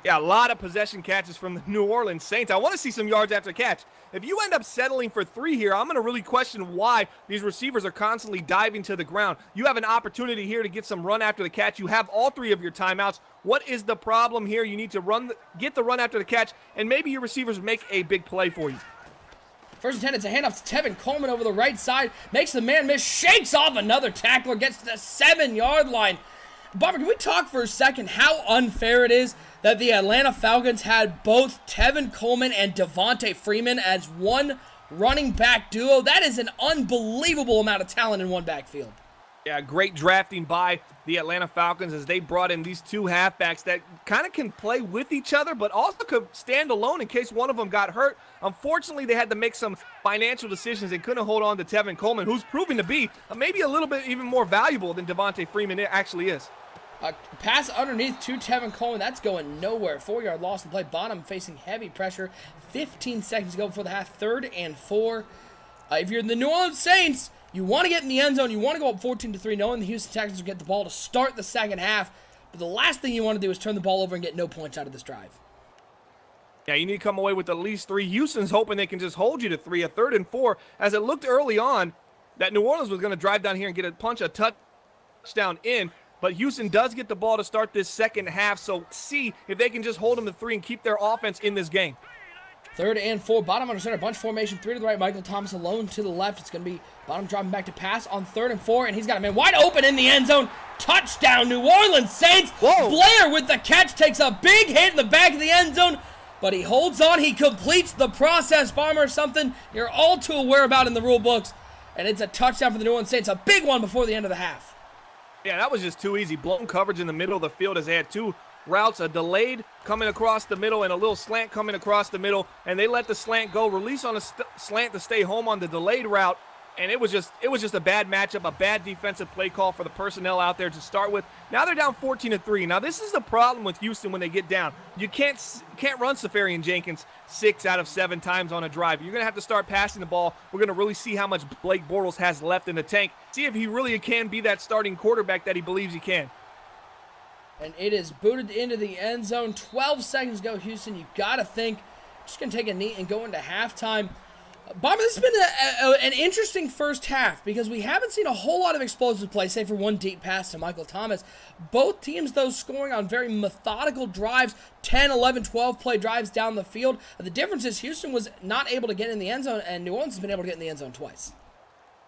Yeah, a lot of possession catches from the New Orleans Saints. I want to see some yards after catch. If you end up settling for 3 here, I'm going to really question why these receivers are constantly diving to the ground. You have an opportunity here to get some run after the catch. You have all 3 of your timeouts. What is the problem here? You need to get the run after the catch, and maybe your receivers make a big play for you.
1st and 10, it's a handoff to Tevin Coleman over the right side. Makes the man miss, shakes off another tackler, gets to the 7-yard line. Bobber, can we talk for a second how unfair it is that the Atlanta Falcons had both Tevin Coleman and Devontae Freeman as one running back duo? That is an unbelievable amount of talent in one backfield.
Yeah, great drafting by the Atlanta Falcons as they brought in these 2 halfbacks that kind of can play with each other, but also could stand alone in case one of them got hurt. Unfortunately, they had to make some financial decisions and couldn't hold on to Tevin Coleman, who's proving to be maybe a little bit even more valuable than Devontae Freeman actually is.
Pass underneath to Tevin Coleman. That's going nowhere. 4-yard loss in play. Bonham facing heavy pressure. 15 seconds to go before the half. 3rd and 4. If you're the New Orleans Saints, you want to get in the end zone. You want to go up 14-3, knowing the Houston Texans will get the ball to start the 2nd half. But the last thing you want to do is turn the ball over and get no points out of this drive.
Yeah, you need to come away with at least 3. Houston's hoping they can just hold you to 3. A 3rd and 4, as it looked early on that New Orleans was going to drive down here and get a touchdown touchdown in. But Houston does get the ball to start this second half, so see if they can just hold them to 3 and keep their offense in this game.
3rd and 4, bottom under center, bunch formation, 3 to the right, Michael Thomas alone to the left. It's going to be bottom dropping back to pass on 3rd and 4, and he's got a man wide open in the end zone. Touchdown, New Orleans Saints.
Whoa.
Blair with the catch, takes a big hit in the back of the end zone, but he holds on. He completes the process. Bomber, something you're all too aware about in the rule books, and it's a touchdown for the New Orleans Saints, a big one before the end of the half.
Yeah, that was just too easy. Blown coverage in the middle of the field as they had 2 routes, a delayed coming across the middle and a little slant coming across the middle, and they let the slant go, release on a slant to stay home on the delayed route, and it was just a bad matchup, a bad defensive play call for the personnel out there to start with. Now they're down 14-3. Now this is the problem with Houston when they get down. You can't run Safarian Jenkins 6 out of 7 times on a drive. You're going to have to start passing the ball. We're going to really see how much Blake Bortles has left in the tank. See if he really can be that starting quarterback that he believes he can.
And it is booted into the end zone. 12 seconds to go, Houston. You got to think. Just going to take a knee and go into halftime. Bomber, this has been an interesting first half because we haven't seen a whole lot of explosive play, save for one deep pass to Michael Thomas. Both teams, though, scoring on very methodical drives, 10, 11, 12 play drives down the field. The difference is Houston was not able to get in the end zone, and New Orleans has been able to get in the end zone twice.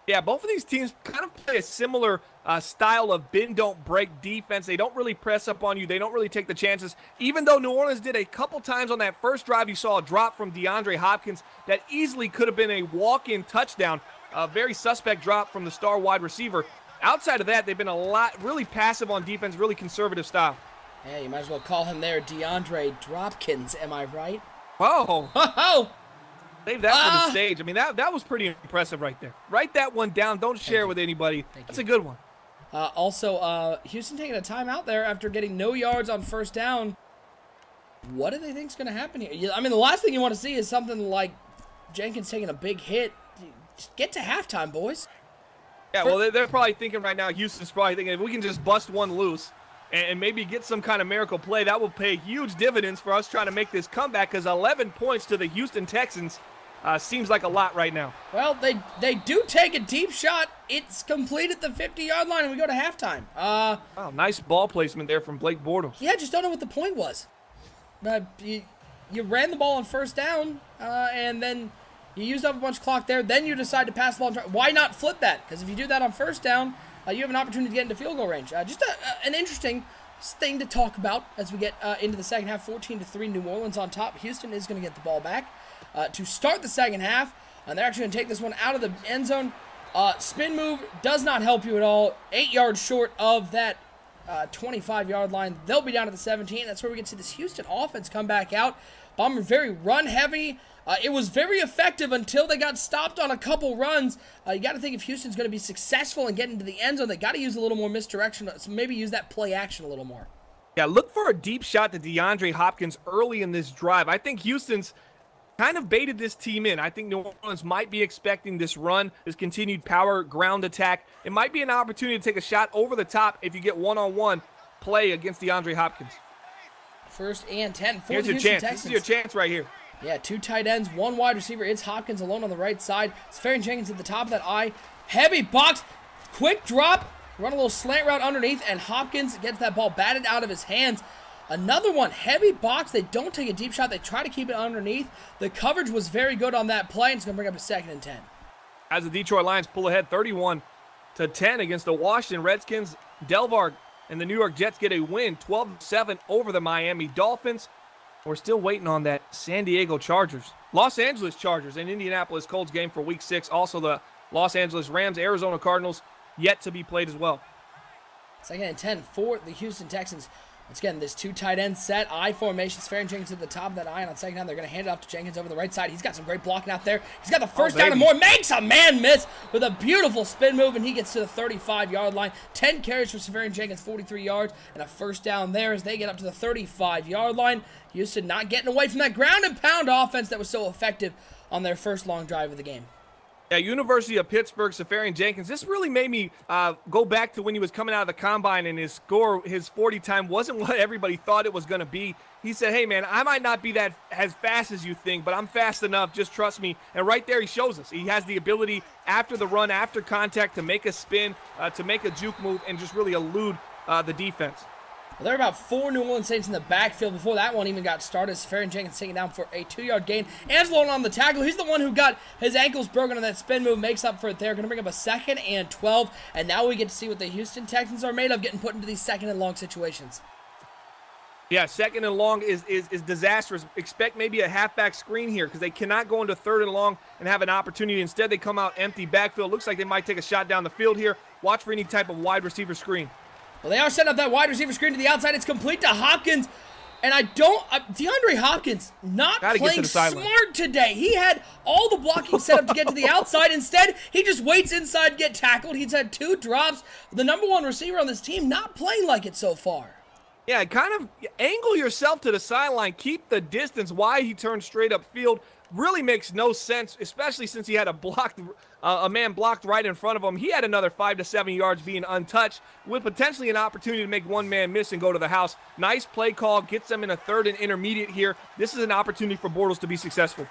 Yeah, both of these teams kind of play a similar style of bend-don't-break defense. They don't really press up on you. They don't really take the chances. Even though New Orleans did a couple times on that first drive, you saw a drop from DeAndre Hopkins that easily could have been a walk-in touchdown. A very suspect drop from the star wide receiver. Outside of that, they've been a lot really passive on defense, really conservative style.
Yeah, you might as well call him there DeAndre Dropkins, am I right?
Whoa.
Oh!
Save that for the stage. I mean, that was pretty impressive right there. Write that one down. Don't share with anybody. That's a good one.
Also, Houston taking a timeout there after getting no yards on first down. What do they think is going to happen here? I mean, the last thing you want to see is something like Jenkins taking a big hit. Just get to halftime, boys.
Yeah, well, they're probably thinking right now, Houston's probably thinking, if we can just bust one loose and maybe get some kind of miracle play, that will pay huge dividends for us trying to make this comeback, because 11 points to the Houston Texans seems like a lot right now.
Well, they do take a deep shot. It's complete at the 50-yard line, and we go to halftime.
Wow, nice ball placement there from Blake Bortles.
Yeah, just don't know what the point was. You ran the ball on first down, and then you used up a bunch of clock there. Then you decide to pass the ball. Why not flip that? Because if you do that on first down, you have an opportunity to get into field goal range. Just an interesting thing to talk about as we get into the second half. 14-3, New Orleans on top. Houston is going to get the ball back to start the second half, and they're actually going to take this one out of the end zone. Spin move does not help you at all. 8 yards short of that 25-yard line. They'll be down to the 17. That's where we get to this Houston offense come back out. Bomber very run-heavy. It was very effective until they got stopped on a couple runs. You got to think if Houston's going to be successful in getting to the end zone, they got to use a little more misdirection. So maybe use that play action a little more.
Yeah, look for a deep shot to DeAndre Hopkins early in this drive. I think Houston's kind of baited this team in. I think New Orleans might be expecting this run, this continued power ground attack. It might be an opportunity to take a shot over the top if you get one-on-one play against DeAndre Hopkins.
1st and 10 for
Here's
the
your
Houston
chance.
Texans.
This is your chance right here.
Yeah, 2 tight ends, 1 wide receiver. It's Hopkins alone on the right side. Safarian Jenkins at the top of that eye. Heavy box, quick drop, run a little slant route underneath, and Hopkins gets that ball batted out of his hands. Another one, heavy box. They don't take a deep shot. They try to keep it underneath. The coverage was very good on that play, and it's going to bring up a 2nd and 10.
As the Detroit Lions pull ahead 31-10 against the Washington Redskins, Delvar and the New York Jets get a win, 12-7 over the Miami Dolphins. We're still waiting on that San Diego Chargers, Los Angeles Chargers, and Indianapolis Colts game for Week 6. Also the Los Angeles Rams, Arizona Cardinals yet to be played as well.
2nd and 10 for the Houston Texans. Once again, this 2 tight end set, I formation. Safarian Jenkins at the top of that eye, and on second down, they're going to hand it off to Jenkins over the right side. He's got some great blocking out there. He's got the first down and more. Makes a man miss with a beautiful spin move, and he gets to the 35-yard line. 10 carries for Safarian Jenkins, 43 yards, and a first down there as they get up to the 35-yard line. Houston not getting away from that ground and pound offense that was so effective on their first long drive of the game.
Yeah, University of Pittsburgh, Safarian Jenkins. This really made me go back to when he was coming out of the combine and his score, his 40 time wasn't what everybody thought it was going to be. He said, hey, man, I might not be that as fast as you think, but I'm fast enough. Just trust me. And right there, he shows us. He has the ability after the run, after contact, to make a spin, to make a juke move, and just really elude the defense.
Well, there are about 4 New Orleans Saints in the backfield before that one even got started. Safarian Jenkins taking down for a 2-yard gain. Angelo on the tackle. He's the one who got his ankles broken on that spin move. Makes up for it there. Going to bring up a 2nd and 12. And now we get to see what the Houston Texans are made of, getting put into these 2nd and long situations.
Yeah, 2nd and long is disastrous. Expect maybe a halfback screen here because they cannot go into 3rd and long and have an opportunity. Instead, they come out empty backfield. Looks like they might take a shot down the field here. Watch for any type of wide receiver screen.
Well, they are setting up that wide receiver screen to the outside. It's complete to Hopkins. And DeAndre Hopkins not playing smart today. He had all the blocking set up to get to the outside. Instead, he just waits inside, get tackled. He's had 2 drops. The #1 receiver on this team not playing like it so far.
Yeah, kind of angle yourself to the sideline. Keep the distance. Why he turned straight up field really makes no sense, especially since he had a man blocked right in front of him. He had another 5 to 7 yards being untouched with potentially an opportunity to make one man miss and go to the house. Nice play call. Gets them in a 3rd and intermediate here. This is an opportunity for Bortles to be successful.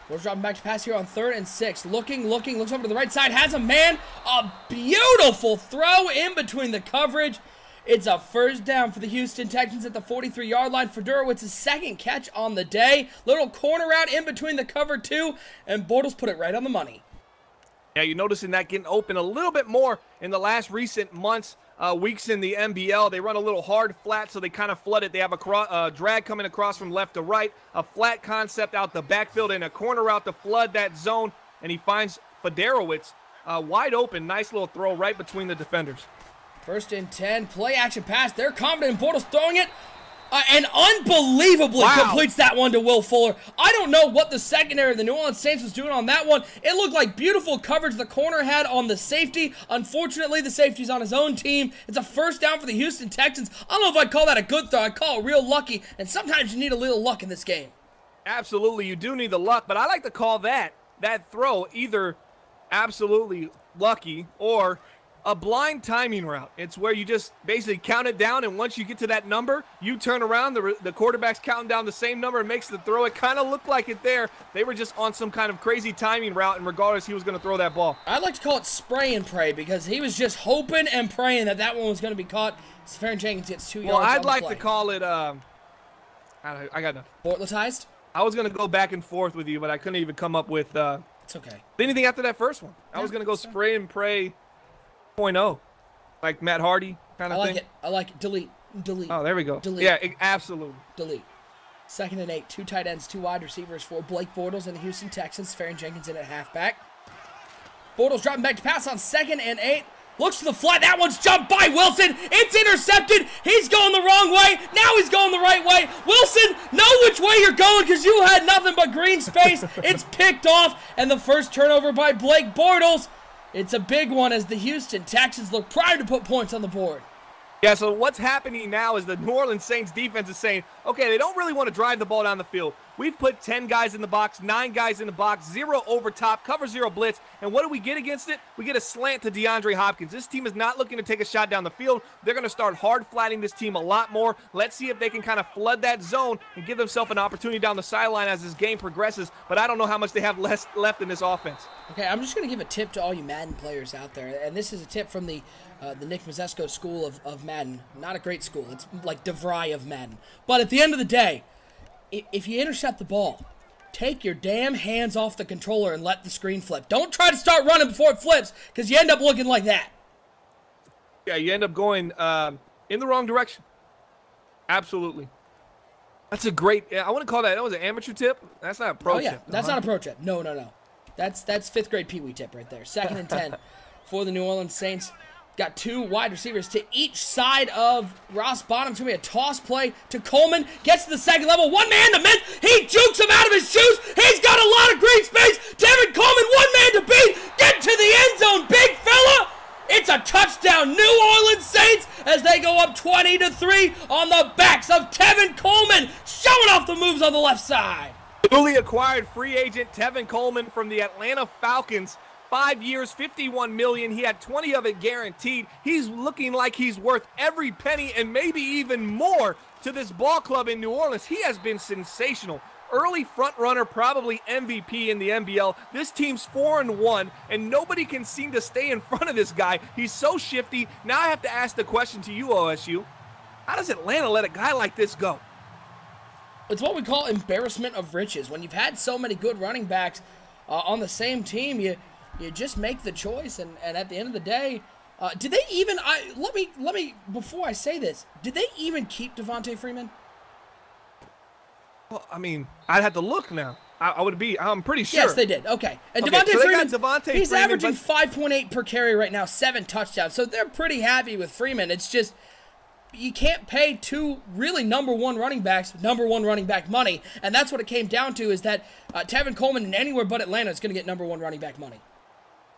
Bortles dropping back to pass here on 3rd and 6. Looking, looks over to the right side. Has a man. A beautiful throw in between the coverage. It's a 1st down for the Houston Texans at the 43-yard line. Fedorowicz's 2nd catch on the day. Little corner route in between the cover 2, and Bortles put it right on the money.
Yeah, you're noticing that getting open a little bit more in the last recent months, weeks in the NBL. They run a little hard flat, so they kind of flood it. They have a drag coming across from left to right, a flat concept out the backfield, and a corner route to flood that zone, and he finds Fedorowicz wide open. Nice little throw right between the defenders.
1st and 10, play action pass. They're confident in Bortles throwing it. And unbelievably completes that one to Will Fuller. I don't know what the secondary of the New Orleans Saints was doing on that one. It looked like beautiful coverage the corner had on the safety. Unfortunately, the safety's on his own team. It's a 1st down for the Houston Texans. I don't know if I'd call that a good throw. I'd call it real lucky. And sometimes you need a little luck in this game.
Absolutely, you do need the luck. But I like to call that throw either absolutely lucky or a blind timing route. It's where you just basically count it down, and once you get to that number, you turn around, the quarterback's counting down the same number and makes the throw. It kind of looked like it there. They were just on some kind of crazy timing route, and regardless, he was going to throw that ball.
I'd like to call it spray and pray because he was just hoping and praying that one was going to be caught. Safarian Jenkins gets 2 yards.
Well, I'd like to call it, I got nothing.
Bortletized?
I was going to go back and forth with you, but I couldn't even come up with
it's okay.
anything after that first one. I was going to go spray and pray 0.0, like Matt Hardy kind of thing.
I like it. Delete.
Oh, there we go.
Delete.
Yeah, absolutely.
Delete. 2nd and 8, 2 tight ends, 2 wide receivers for Blake Bortles and the Houston Texans. Safarian Jenkins in at halfback. Bortles dropping back to pass on 2nd and 8. Looks to the flat. That one's jumped by Wilson. It's intercepted. He's going the wrong way. Now he's going the right way. Wilson, know which way you're going because you had nothing but green space. It's picked off, and the first turnover by Blake Bortles. It's a big one as the Houston Texans look primed to put points on the board.
Yeah, so what's happening now is the New Orleans Saints defense is saying, okay, they don't really want to drive the ball down the field. We've put 10 guys in the box, 9 guys in the box, 0 over top, cover 0 blitz, and what do we get against it? We get a slant to DeAndre Hopkins. This team is not looking to take a shot down the field. They're going to start hard flatting this team a lot more. Let's see if they can kind of flood that zone and give themselves an opportunity down the sideline as this game progresses, but I don't know how much they have left in this offense.
Okay, I'm just going to give a tip to all you Madden players out there, and this is a tip from the Nick Mazesco school of Madden. Not a great school. It's like DeVry of Madden. But at the end of the day, if you intercept the ball, take your damn hands off the controller and let the screen flip. Don't try to start running before it flips because you end up looking like that.
Yeah, you end up going in the wrong direction. Absolutely. That's a great, I want to call that was an amateur tip. That's not a pro tip.
Oh, yeah. That's not a pro tip. No. That's 5th grade Pee Wee tip right there. 2nd and 10 for the New Orleans Saints. Got 2 wide receivers to each side of Ross Bottom. It's going to be a toss play to Coleman. Gets to the 2nd level. One man to miss. He jukes him out of his shoes. He's got a lot of green space. Tevin Coleman, one man to beat. Get to the end zone, big fella. It's a touchdown, New Orleans Saints, as they go up 20-3 on the backs of Tevin Coleman. Showing off the moves on the left side.
Newly acquired free agent Tevin Coleman from the Atlanta Falcons. 5 years, $51 million. He had 20 of it guaranteed. He's looking like he's worth every penny and maybe even more to this ball club in New Orleans. He has been sensational. Early front runner, probably MVP in the NBL. This team's 4-1, and nobody can seem to stay in front of this guy. He's so shifty. Now I have to ask the question to you, OSU. How does Atlanta let a guy like this go?
It's what we call embarrassment of riches. When you've had so many good running backs on the same team, you just make the choice. And at the end of the day, did they even? Let me before I say this, did they even keep Devontae Freeman?
Well, I mean, I'd have to look now. I'm pretty sure.
Yes, they did. Okay. And
okay,
Devontae Freeman, he's averaging 5.8 per carry right now, 7 touchdowns. So they're pretty happy with Freeman. It's just you can't pay two really number one running back money, and that's what it came down to, is that Tevin Coleman in anywhere but Atlanta is going to get number one running back money.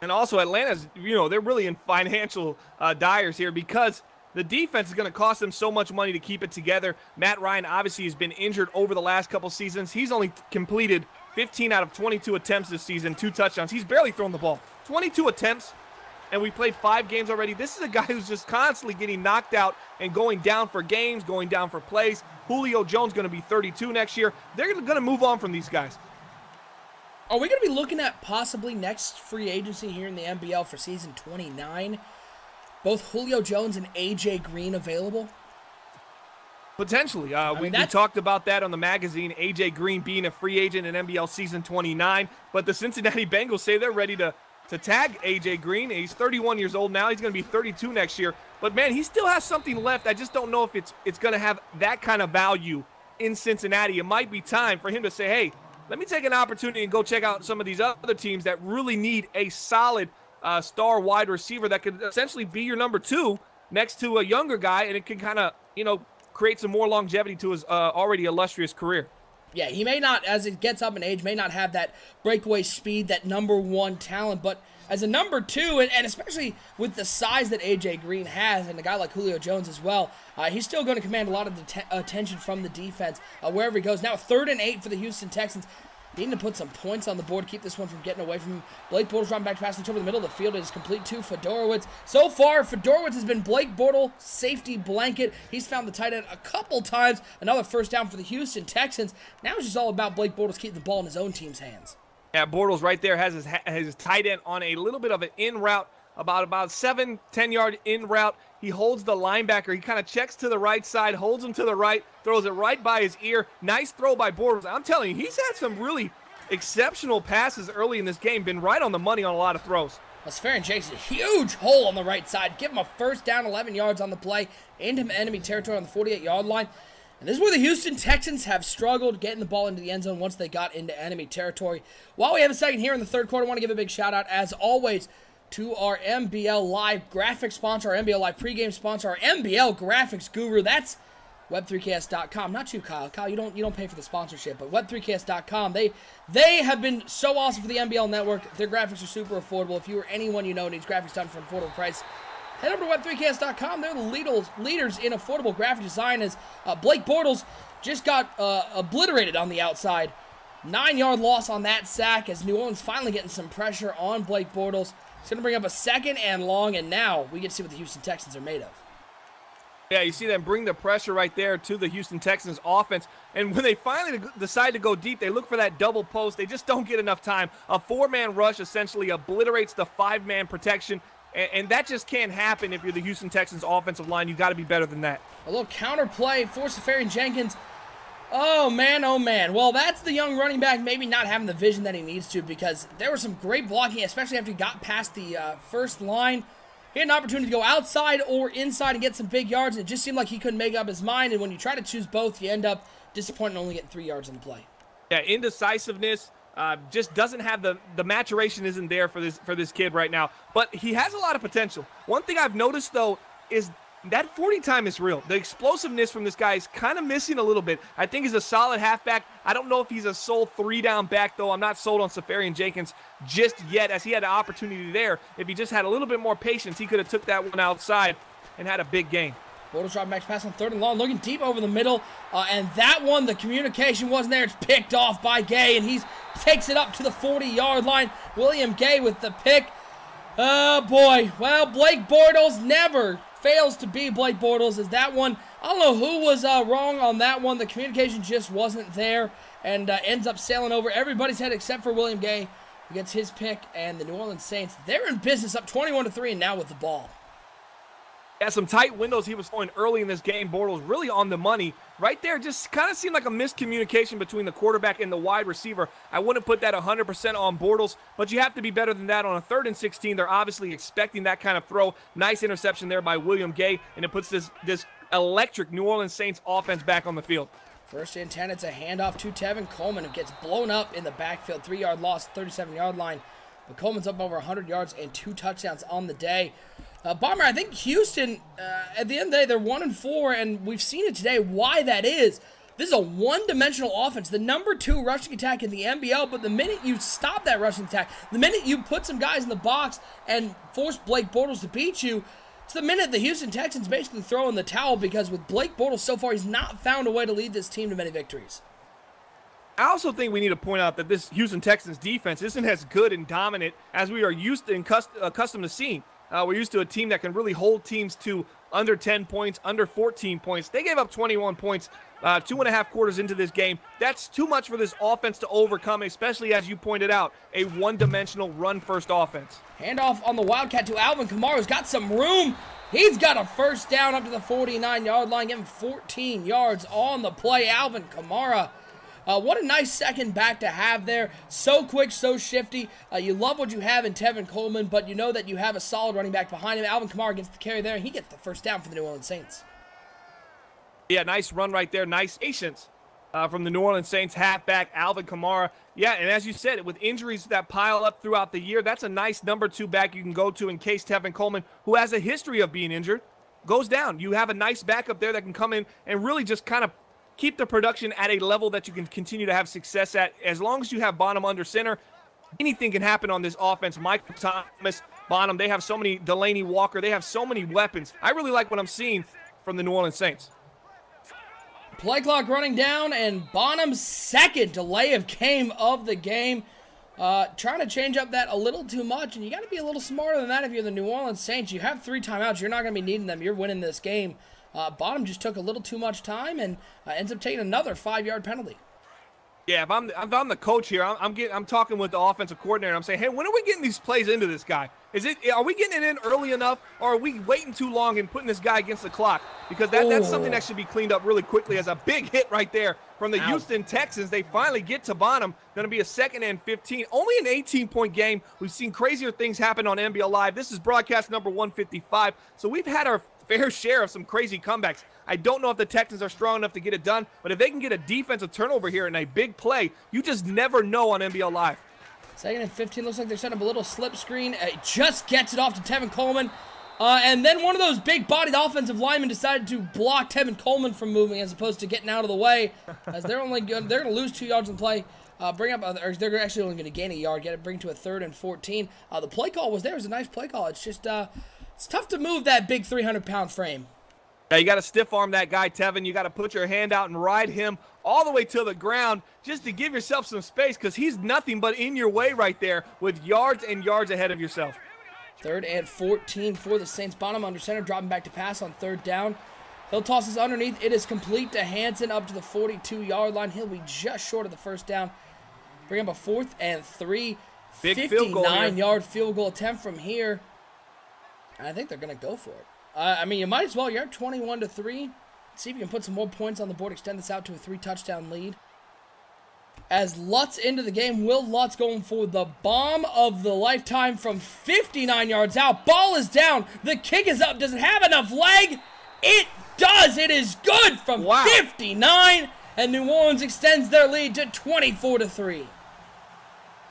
And also Atlanta's, they're really in financial dyers here because the defense is going to cost them so much money to keep it together. Matt Ryan obviously has been injured over the last couple seasons. He's only completed 15 out of 22 attempts this season, 2 touchdowns. He's barely thrown the ball. 22 attempts, and we played 5 games already. This is a guy who's just constantly getting knocked out and going down for games, going down for plays. Julio Jones going to be 32 next year. They're going to move on from these guys.
Are we going to be looking at possibly next free agency here in the NBL for season 29? Both Julio Jones and A.J. Green available?
Potentially. We talked about that on the magazine, A.J. Green being a free agent in NBL season 29. But the Cincinnati Bengals say they're ready to tag A.J. Green. He's 31 years old now. He's going to be 32 next year. But, man, he still has something left. I just don't know if it's going to have that kind of value in Cincinnati. It might be time for him to say, hey, let me take an opportunity and go check out some of these other teams that really need a solid star wide receiver that could essentially be your number 2 next to a younger guy, and it can kind of, create some more longevity to his already illustrious career.
Yeah, he may not, as it gets up in age, may not have that breakaway speed, that number 1 talent, but as a number 2, and especially with the size that A.J. Green has, and a guy like Julio Jones as well, he's still going to command a lot of attention from the defense wherever he goes. Now 3rd and 8 for the Houston Texans. Needing to put some points on the board, keep this one from getting away from him. Blake Bortles dropping back to pass over the middle of the field. It is complete to Fedorowicz. So far, Fedorowicz has been Blake Bortles' safety blanket. He's found the tight end a couple times. Another first down for the Houston Texans. Now it's just all about Blake Bortles keeping the ball in his own team's hands.
Yeah, Bortles right there has his tight end on a little bit of an in route, about 7-10 yard in route. He holds the linebacker. He kind of checks to the right side, holds him to the right, throws it right by his ear. Nice throw by Bortles. I'm telling you, he's had some really exceptional passes early in this game. Been right on the money on a lot of throws.
Safarian-Jenkins, a huge hole on the right side. Give him a first down, 11 yards on the play, into enemy territory on the 48-yard line. And this is where the Houston Texans have struggled getting the ball into the end zone once they got into enemy territory. While we have a second here in the third quarter, I want to give a big shout out, as always, to our NBL Live graphics sponsor, our NBL Live pregame sponsor, our NBL graphics guru. That's Web3KS.com. Not you, Kyle. Kyle, you don't pay for the sponsorship, but Web3KS.com. They have been so awesome for the NBL network. Their graphics are super affordable. If you or anyone you know needs graphics done for an affordable price, head over to Web3KS.com. They're the leaders in affordable graphic design, as Blake Bortles just got obliterated on the outside. 9-yard loss on that sack, as New Orleans finally getting some pressure on Blake Bortles. It's going to bring up a 2nd and long, and now we get to see what the Houston Texans are made of.
Yeah, you see them bring the pressure right there to the Houston Texans offense. And when they finally decide to go deep, they look for that double post. They just don't get enough time. A 4-man rush essentially obliterates the 5-man protection. And that just can't happen if you're the Houston Texans offensive line. You've got to be better than that.
A little counter play for Safarian-Jenkins. Oh, man, oh, man. Well, that's the young running back maybe not having the vision that he needs to, because there was some great blocking, especially after he got past the first line. He had an opportunity to go outside or inside and get some big yards, and it just seemed like he couldn't make up his mind, and when you try to choose both, you end up disappointed and only getting 3 yards on the play. Yeah,
indecisiveness just doesn't have the maturation isn't there for this kid right now, but he has a lot of potential. One thing I've noticed, though, is that 40 time is real. The explosiveness from this guy is kind of missing a little bit. I think he's a solid halfback. I don't know if he's a sole 3-down back, though. I'm not sold on Safarian-Jenkins just yet, as he had an opportunity there. If he just had a little bit more patience, he could have took that one outside and had a big game.
Bortles dropping back to pass on 3rd and long, looking deep over the middle. And that one, the communication wasn't there. It's picked off by Gay, and he takes it up to the 40-yard line. William Gay with the pick. Oh, boy. Well, Blake Bortles never fails to be Blake Bortles. As that one, I don't know who was wrong on that one. The communication just wasn't there, and ends up sailing over everybody's head except for William Gay, who gets his pick. And the New Orleans Saints, they're in business, up 21-3, and now with the ball.
Yeah, some tight windows he was throwing early in this game. Bortles really on the money. Right there, just kind of seemed like a miscommunication between the quarterback and the wide receiver. I wouldn't put that 100% on Bortles, but you have to be better than that on a 3rd and 16. They're obviously expecting that kind of throw. Nice interception there by William Gay, and it puts this electric New Orleans Saints offense back on the field.
1st and 10, it's a handoff to Tevin Coleman, who gets blown up in the backfield. 3-yard loss, 37-yard line. But Coleman's up over 100 yards and 2 touchdowns on the day. Bomber, I think Houston, at the end of the day, they're 1-4, and we've seen it today why that is. This is a one-dimensional offense, the number 2 rushing attack in the NBL, but the minute you stop that rushing attack, the minute you put some guys in the box and force Blake Bortles to beat you, it's the minute the Houston Texans basically throw in the towel, because with Blake Bortles so far, he's not found a way to lead this team to many victories.
I also think we need to point out that this Houston Texans defense isn't as good and dominant as we are used to and accustomed to seeing. We're used to a team that can really hold teams to under 10 points, under 14 points. They gave up 21 points 2.5 quarters into this game. That's too much for this offense to overcome, especially, as you pointed out, a one-dimensional run-first offense.
Handoff on the Wildcat to Alvin Kamara, who's got some room. He's got a 1st down up to the 49-yard line, giving 14 yards on the play. Alvin Kamara. What a nice second back to have there. So quick, so shifty. You love what you have in Tevin Coleman, but you know that you have a solid running back behind him. Alvin Kamara gets the carry there, and he gets the 1st down for the New Orleans Saints.
Yeah, nice run right there. Nice patience from the New Orleans Saints halfback, Alvin Kamara. Yeah, and as you said, with injuries that pile up throughout the year, that's a nice number 2 back you can go to in case Tevin Coleman, who has a history of being injured, goes down. You have a nice backup there that can come in and really just kind of keep the production at a level that you can continue to have success at. As long as you have Bonham under center, anything can happen on this offense. Michael Thomas, Bonham, they have so many, Delaney Walker, they have so many weapons. I really like what I'm seeing from the New Orleans Saints.
Play clock running down, and Bonham's 2nd delay of game of the game. Trying to change up that a little too much, and you got to be a little smarter than that if you're the New Orleans Saints. You have 3 timeouts. You're not going to be needing them. You're winning this game. Bonham just took a little too much time and ends up taking another 5-yard penalty.
Yeah, if I'm the coach here, I'm talking with the offensive coordinator. I'm saying, hey, when are we getting these plays into this guy? Are we getting it in early enough, or are we waiting too long and putting this guy against the clock? Because that's something that should be cleaned up really quickly. As a big hit right there from the Houston Texans. They finally get to Bonham. Going to be a 2nd and 15. Only an 18-point game. We've seen crazier things happen on NBL Live. This is broadcast number 155. So we've had our fair share of some crazy comebacks. I don't know if the Texans are strong enough to get it done, but if they can get a defensive turnover here in a big play, you just never know on NBL Live.
2nd and 15, looks like they're setting up a little slip screen. It just gets it off to Tevin Coleman. And then one of those big-bodied offensive linemen decided to block Tevin Coleman from moving as opposed to getting out of the way, as they're going to lose 2 yards in play. Or they're actually only going to gain a yard, bring it to a 3rd and 14. The play call was there. It was a nice play call. It's just it's tough to move that big 300-pound frame.
Yeah, you got to stiff arm that guy, Tevin. You got to put your hand out and ride him all the way to the ground just to give yourself some space, because he's nothing but in your way right there with yards and yards ahead of yourself.
3rd and 14 for the Saints. Bonham under center, dropping back to pass on 3rd down. He'll toss this underneath. It is complete to Hansen up to the 42-yard line. He'll be just short of the 1st down. Bring up a 4th and 3.
Big 59-yard
field goal attempt from here. And I think they're going to go for it. I mean, you might as well. You're up 21-3. See if you can put some more points on the board, extend this out to a 3-touchdown lead. As Lutz into the game, Will Lutz going for the bomb of the lifetime from 59 yards out. Ball is down. The kick is up. Does it have enough leg? It does. It is good from 59. And New Orleans extends their lead to 24-3.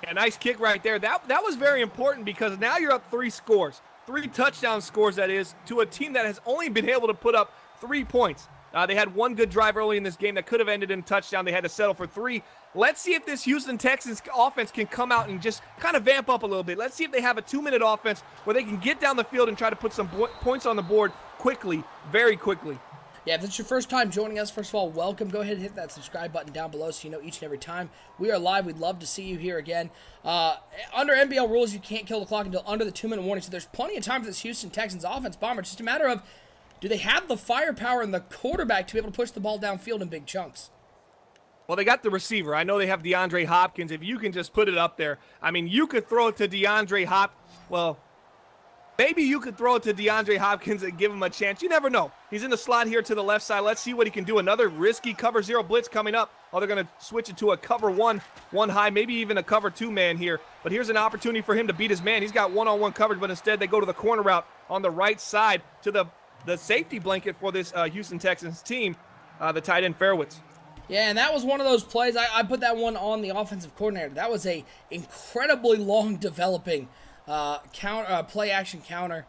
Yeah, nice kick right there. That was very important, because now you're up 3 scores. 3 touchdown scores, that is, to a team that has only been able to put up 3 points. They had one good drive early in this game that could have ended in a touchdown. They had to settle for 3. Let's see if this Houston Texans offense can come out and just kind of vamp up a little bit. Let's see if they have a 2-minute offense where they can get down the field and try to put some points on the board quickly, very quickly.
Yeah, if it's your first time joining us, first of all, welcome. Go ahead and hit that subscribe button down below so you know each and every time we are live. We'd love to see you here again. Under NBL rules, you can't kill the clock until under the 2-minute warning, so there's plenty of time for this Houston Texans offense, Bomber. It's just a matter of, do they have the firepower and the quarterback to be able to push the ball downfield in big chunks?
Well, they got the receiver. I know they have DeAndre Hopkins. If you can just put it up there, I mean, you could throw it to DeAndre Well, maybe you could throw it to DeAndre Hopkins and give him a chance. You never know. He's in the slot here to the left side. Let's see what he can do. Another risky cover 0 blitz coming up. Oh, they're going to switch it to a cover 1 high, maybe even a cover 2 man here. But here's an opportunity for him to beat his man. He's got one-on-one coverage, but instead they go to the corner route on the right side to the safety blanket for this Houston Texans team, the tight end Fairwitz.
Yeah, and that was one of those plays. I put that one on the offensive coordinator. That was a incredibly long developing play action counter.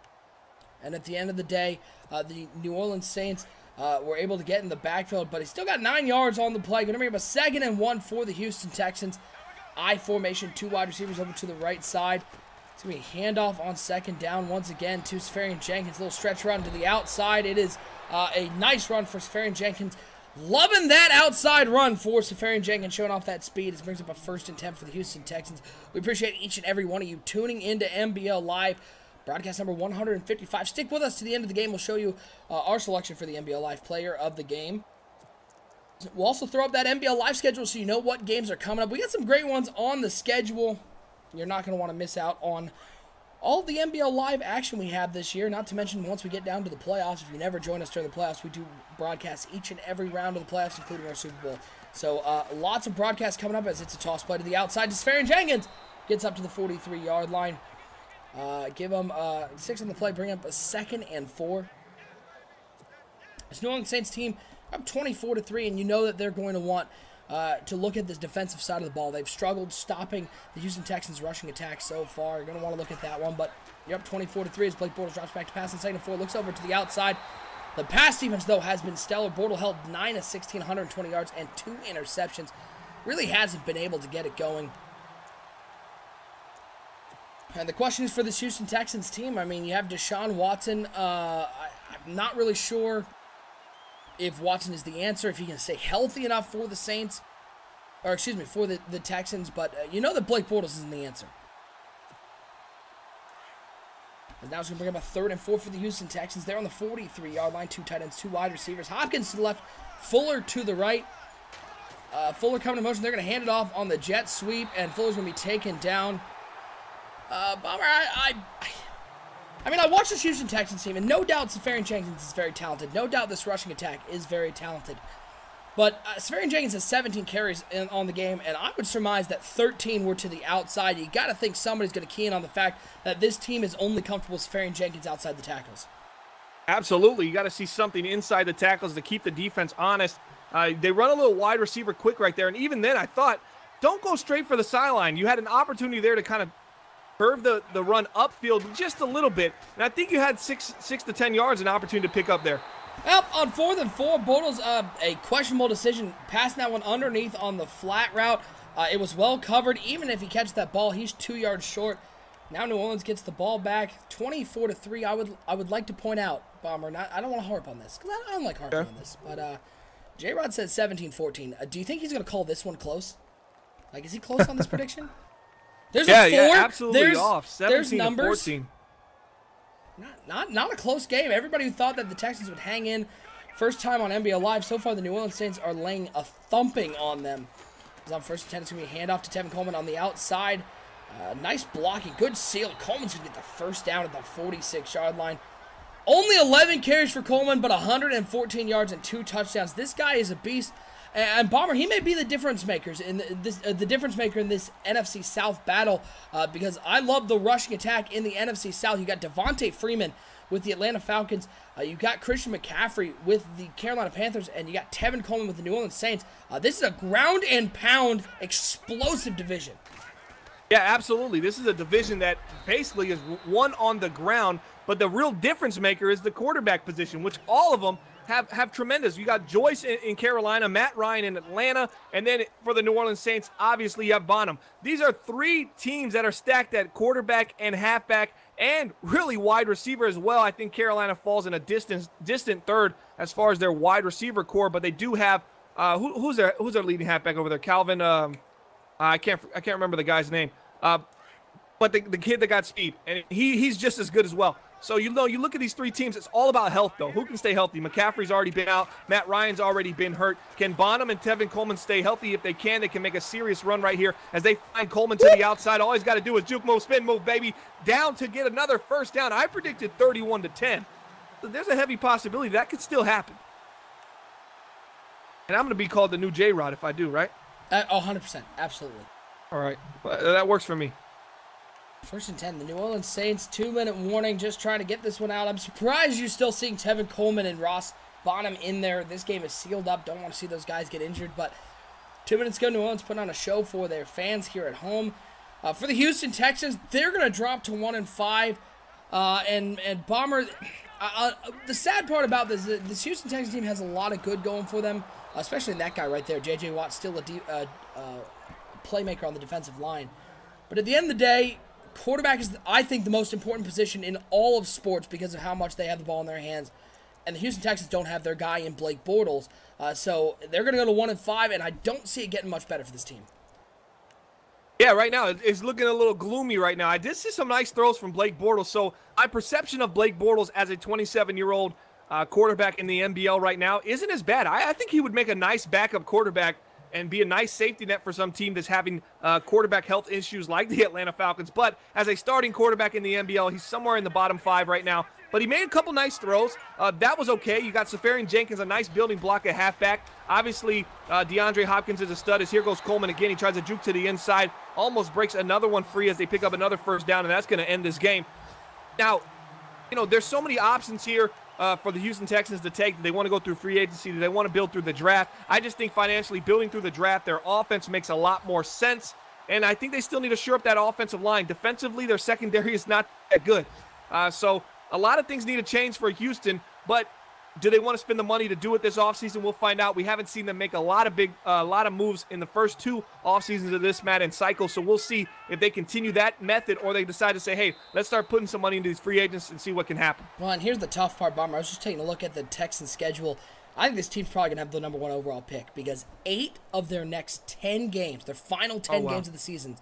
And at the end of the day, the New Orleans Saints were able to get in the backfield, but he still got 9 yards on the play. Going to bring up a 2nd and 1 for the Houston Texans. I formation, 2 wide receivers over to the right side. It's going to be a handoff on 2nd down once again to Safarian Jenkins. A little stretch run to the outside. It is a nice run for Safarian Jenkins. Loving that outside run for Safarian Jenkins, showing off that speed. It brings up a 1st and 10 for the Houston Texans. We appreciate each and every one of you tuning into NBL Live, broadcast number 155. Stick with us to the end of the game. We'll show you our selection for the NBL Live player of the game. We'll also throw up that NBL Live schedule so you know what games are coming up. We got some great ones on the schedule. You're not going to want to miss out on all the NBL Live action we have this year, not to mention once we get down to the playoffs. If you never join us during the playoffs, we do broadcast each and every round of the playoffs, including our Super Bowl. So lots of broadcasts coming up as it's a toss play to the outside. Safarian Jenkins gets up to the 43-yard line. Give him 6 on the play, bring up a 2nd and 4. This New Orleans Saints team up 24-3, and you know that they're going to want to look at this defensive side of the ball. They've struggled stopping the Houston Texans' rushing attack so far. You're going to want to look at that one, but you're up 24-3 as Blake Bortles drops back to pass on 2nd and 4, looks over to the outside. The pass defense, though, has been stellar. Bortles held 9 of 16, 120 yards, and 2 interceptions. Really hasn't been able to get it going. And the question is for this Houston Texans team. I mean, you have Deshaun Watson. I'm not really sure if Watson is the answer, if he can stay healthy enough for the Saints, or excuse me, for the Texans, but you know that Blake Bortles isn't the answer. And now it's going to bring up a 3rd and 4 for the Houston Texans. They're on the 43-yard line, 2 tight ends, 2 wide receivers. Hopkins to the left, Fuller to the right. Fuller coming in motion. They're going to hand it off on the jet sweep, and Fuller's going to be taken down. Bomber, I mean, I watched this Houston Texans team, and no doubt Safarian Jenkins is very talented. No doubt this rushing attack is very talented. But Safarian Jenkins has 17 carries on the game, and I would surmise that 13 were to the outside. You got to think somebody's going to key in on the fact that this team is only comfortable with Safarian Jenkins outside the tackles.
Absolutely. You got to see something inside the tackles to keep the defense honest. They run a little wide receiver quick right there, and even then I thought, don't go straight for the sideline. You had an opportunity there to kind of curve the run upfield just a little bit, and I think you had 6 to 10 yards an opportunity to pick up there.
Well, on 4th and 4, Bortles, a questionable decision, passing that one underneath on the flat route. It was well covered. Even if he catches that ball, he's 2 yards short. Now New Orleans gets the ball back, 24-3. I would like to point out, Bomber, I don't want to harp on this, because I don't like harping on this, but J-Rod said 17-14. Do you think he's going to call this one close? Like, is he close on this prediction? There's a 4.
Yeah, absolutely off.
17-14. Not a close game. Everybody who thought that the Texans would hang in first time on NBL Live, so far the New Orleans Saints are laying a thumping on them. It's on 1st and 10. It's going to be a handoff to Tevin Coleman on the outside. Nice blocking. Good seal. Coleman's going to get the 1st down at the 46-yard line. Only 11 carries for Coleman, but 114 yards and 2 touchdowns. This guy is a beast. And Bomber, he may be the difference makers in the difference maker in this NFC South battle, because I love the rushing attack in the NFC South. You got Devontae Freeman with the Atlanta Falcons. You got Christian McCaffrey with the Carolina Panthers, and you got Tevin Coleman with the New Orleans Saints. This is a ground and pound explosive division.
Yeah, absolutely. This is a division that basically is won on the ground, but the real difference maker is the quarterback position, which all of them have tremendous. You got Joyce in Carolina, Matt Ryan in Atlanta, and then for the New Orleans Saints, obviously you have Bonham. These are three teams that are stacked at quarterback and halfback and really wide receiver as well. I think Carolina falls in a distant third as far as their wide receiver core, but they do have who's their leading halfback over there? Calvin. I can't remember the guy's name. But the kid that got speed, and he's just as good as well. So, you look at these three teams, it's all about health, though. Who can stay healthy? McCaffrey's already been out. Matt Ryan's already been hurt. Can Bonham and Tevin Coleman stay healthy? If they can make a serious run right here as they find Coleman to the outside. All he's got to do is juke move, spin move, baby, down to get another first down. I predicted 31-10. So there's a heavy possibility that could still happen. And I'm going to be called the new J-Rod if I do, right?
100%. Absolutely.
All right. That works for me.
1st and 10, the New Orleans Saints, 2-minute warning, just trying to get this one out. I'm surprised you're still seeing Tevin Coleman and Ross Bonham in there. This game is sealed up. Don't want to see those guys get injured, but 2 minutes ago, New Orleans putting on a show for their fans here at home. For the Houston Texans, they're going to drop to 1-5, and Bomber, the sad part about this Houston Texans team has a lot of good going for them, especially in that guy right there. J.J. Watt, still a playmaker on the defensive line. But at the end of the day, quarterback is, I think, the most important position in all of sports because of how much they have the ball in their hands. And the Houston Texans don't have their guy in Blake Bortles. So they're going to go to 1-5, and I don't see it getting much better for this team.
Yeah, right now, it's looking a little gloomy right now. I did see some nice throws from Blake Bortles. So my perception of Blake Bortles as a 27-year-old quarterback in the NBL right now isn't as bad. I think he would make a nice backup quarterback and be a nice safety net for some team that's having quarterback health issues like the Atlanta Falcons. But as a starting quarterback in the NBL, he's somewhere in the bottom 5 right now. But he made a couple nice throws. That was okay. You got Safarian Jenkins, a nice building block at halfback. Obviously, DeAndre Hopkins is a stud. As here goes Coleman again. He tries to juke to the inside. Almost breaks another one free as they pick up another first down, and that's going to end this game. Now, there's so many options here for the Houston Texans to take. Do they want to go through free agency? Do they want to build through the draft? I just think financially building through the draft, their offense makes a lot more sense. And I think they still need to shore up that offensive line. Defensively, their secondary is not that good. So a lot of things need to change for Houston. But do they want to spend the money to do it this offseason? We'll find out. We haven't seen them make a lot of moves in the first 2 offseasons of this Madden cycle. So we'll see if they continue that method or they decide to say, hey, let's start putting some money into these free agents and see what can happen.
Well, and here's the tough part, Bomber. I was just taking a look at the Texans schedule. I think this team's probably going to have the number 1 overall pick because 8 of their next 10 games, their final 10 games of the season,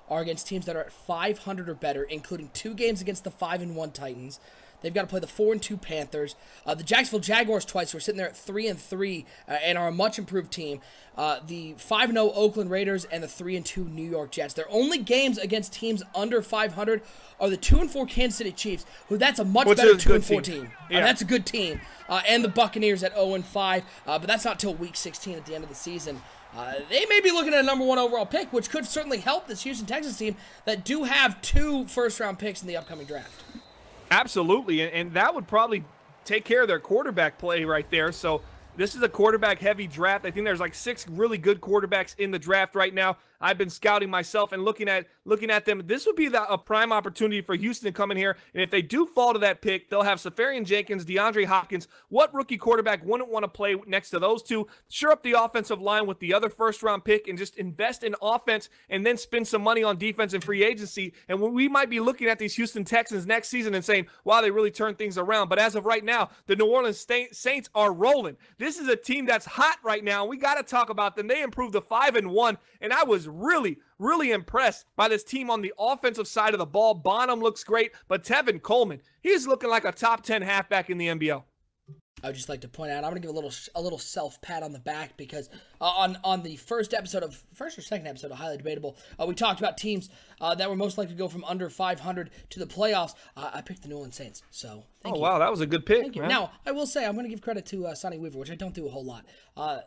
are against teams that are at 500 or better, including 2 games against the 5-1 Titans. They've got to play the 4-2 Panthers, the Jacksonville Jaguars twice, who are sitting there at 3-3 and are a much improved team. The 5-0 Oakland Raiders and the 3-2 New York Jets. Their only games against teams under 500 are the 2-4 Kansas City Chiefs, who that's a much better 2-4 team.
Yeah.
That's a good team. And the Buccaneers at 0-5, but that's not till week 16 at the end of the season. They may be looking at a number 1 overall pick, which could certainly help this Houston Texans team that do have 2 first-round picks in the upcoming draft.
Absolutely, and that would probably take care of their quarterback play right there. So this is a quarterback-heavy draft. I think there's like 6 really good quarterbacks in the draft right now. I've been scouting myself and looking at them. This would be a prime opportunity for Houston to come in here, and if they do fall to that pick, they'll have Safarian Jenkins, DeAndre Hopkins. What rookie quarterback wouldn't want to play next to those two? Shore up the offensive line with the other first-round pick and just invest in offense and then spend some money on defense and free agency. And we might be looking at these Houston Texans next season and saying, wow, they really turned things around. But as of right now, the New Orleans Saints are rolling. This is a team that's hot right now. We got to talk about them. They improved to 5-1, and I was really impressed by this team on the offensive side of the ball. Bonham looks great, but Tevin Coleman, he's looking like a top 10 halfback in the NBL.
I would just like to point out, I'm going to give a little self-pat on the back because on the first or second episode of Highly Debatable, we talked about teams that were most likely to go from under 500 to the playoffs. I picked the New Orleans Saints, so thank you.
Wow, that was a good pick.
Thank you.
Man.
Now, I will say, I'm going to give credit to Sonny Weaver, which I don't do a whole lot.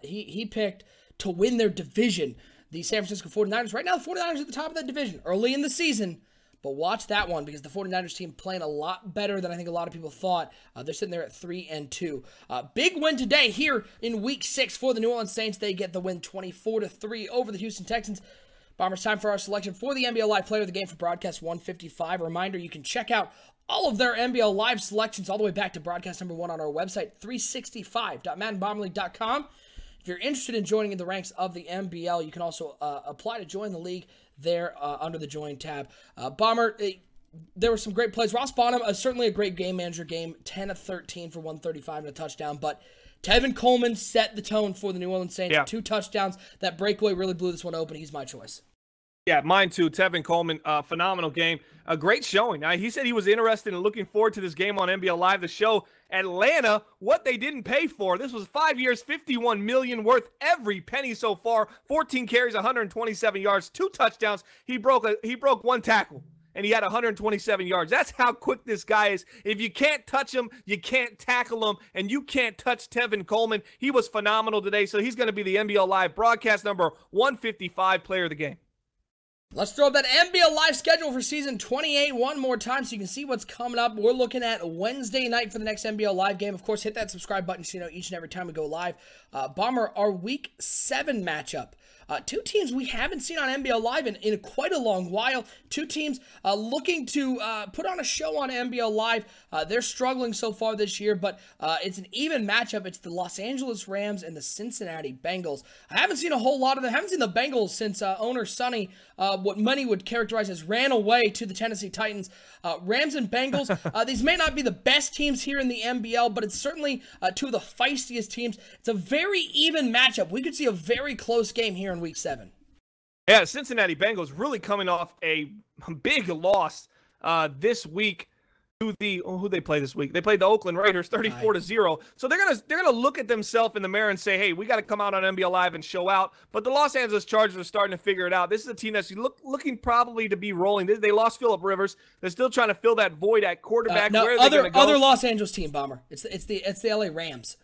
He picked to win their division, the San Francisco 49ers. Right now, the 49ers are at the top of that division early in the season. But watch that one because the 49ers team playing a lot better than I think a lot of people thought. They're sitting there at 3-2. Big win today here in Week 6 for the New Orleans Saints. They get the win 24-3 over the Houston Texans. Bombers, time for our selection for the NBL Live Player of the Game for Broadcast 155. A reminder, you can check out all of their NBL Live selections all the way back to broadcast number 1 on our website, 365.maddenbomberleague.com. If you're interested in joining in the ranks of the NBL, you can also apply to join the league there under the Join tab. Bomber, there were some great plays. Ross Bonham, certainly a great game manager game, 10 of 13 for 135 and a touchdown, but Tevin Coleman set the tone for the New Orleans Saints. Yeah. 2 touchdowns. That breakaway really blew this one open. He's my choice.
Yeah, mine too. Tevin Coleman, phenomenal game. A great showing. He said he was interested and looking forward to this game on NBL Live to show Atlanta what they didn't pay for. This was 5 years, $51 million worth every penny so far. 14 carries, 127 yards, 2 touchdowns. He broke 1 tackle, and he had 127 yards. That's how quick this guy is. If you can't touch him, you can't tackle him, and you can't touch Tevin Coleman. He was phenomenal today, so he's going to be the NBL Live broadcast number 155 player of the game.
Let's throw up that NBL Live schedule for season 28 one more time so you can see what's coming up. We're looking at Wednesday night for the next NBL Live game. Of course, hit that subscribe button so you know each and every time we go live. Bomber, our Week 7 matchup. 2 teams we haven't seen on NBL Live in quite a long while. 2 teams looking to put on a show on NBL Live. They're struggling so far this year, but it's an even matchup. It's the Los Angeles Rams and the Cincinnati Bengals. I haven't seen a whole lot of them. I haven't seen the Bengals since owner Sonny, what many would characterize as, ran away to the Tennessee Titans. Rams and Bengals, these may not be the best teams here in the NBL, but it's certainly 2 of the feistiest teams. It's a very even matchup. We could see a very close game here in Week 7.
Yeah, Cincinnati Bengals really coming off a big loss this week to the who they play this week. They played the Oakland Raiders 34-0. So they're gonna look at themselves in the mirror and say, hey, we got to come out on NBL Live and show out. But the Los Angeles Chargers are starting to figure it out. This is a team that's looking probably to be rolling. They lost Phillip Rivers. They're still trying to fill that void at quarterback.
No,
where are they gonna go?
Other Los Angeles team, Bomber. It's the LA Rams.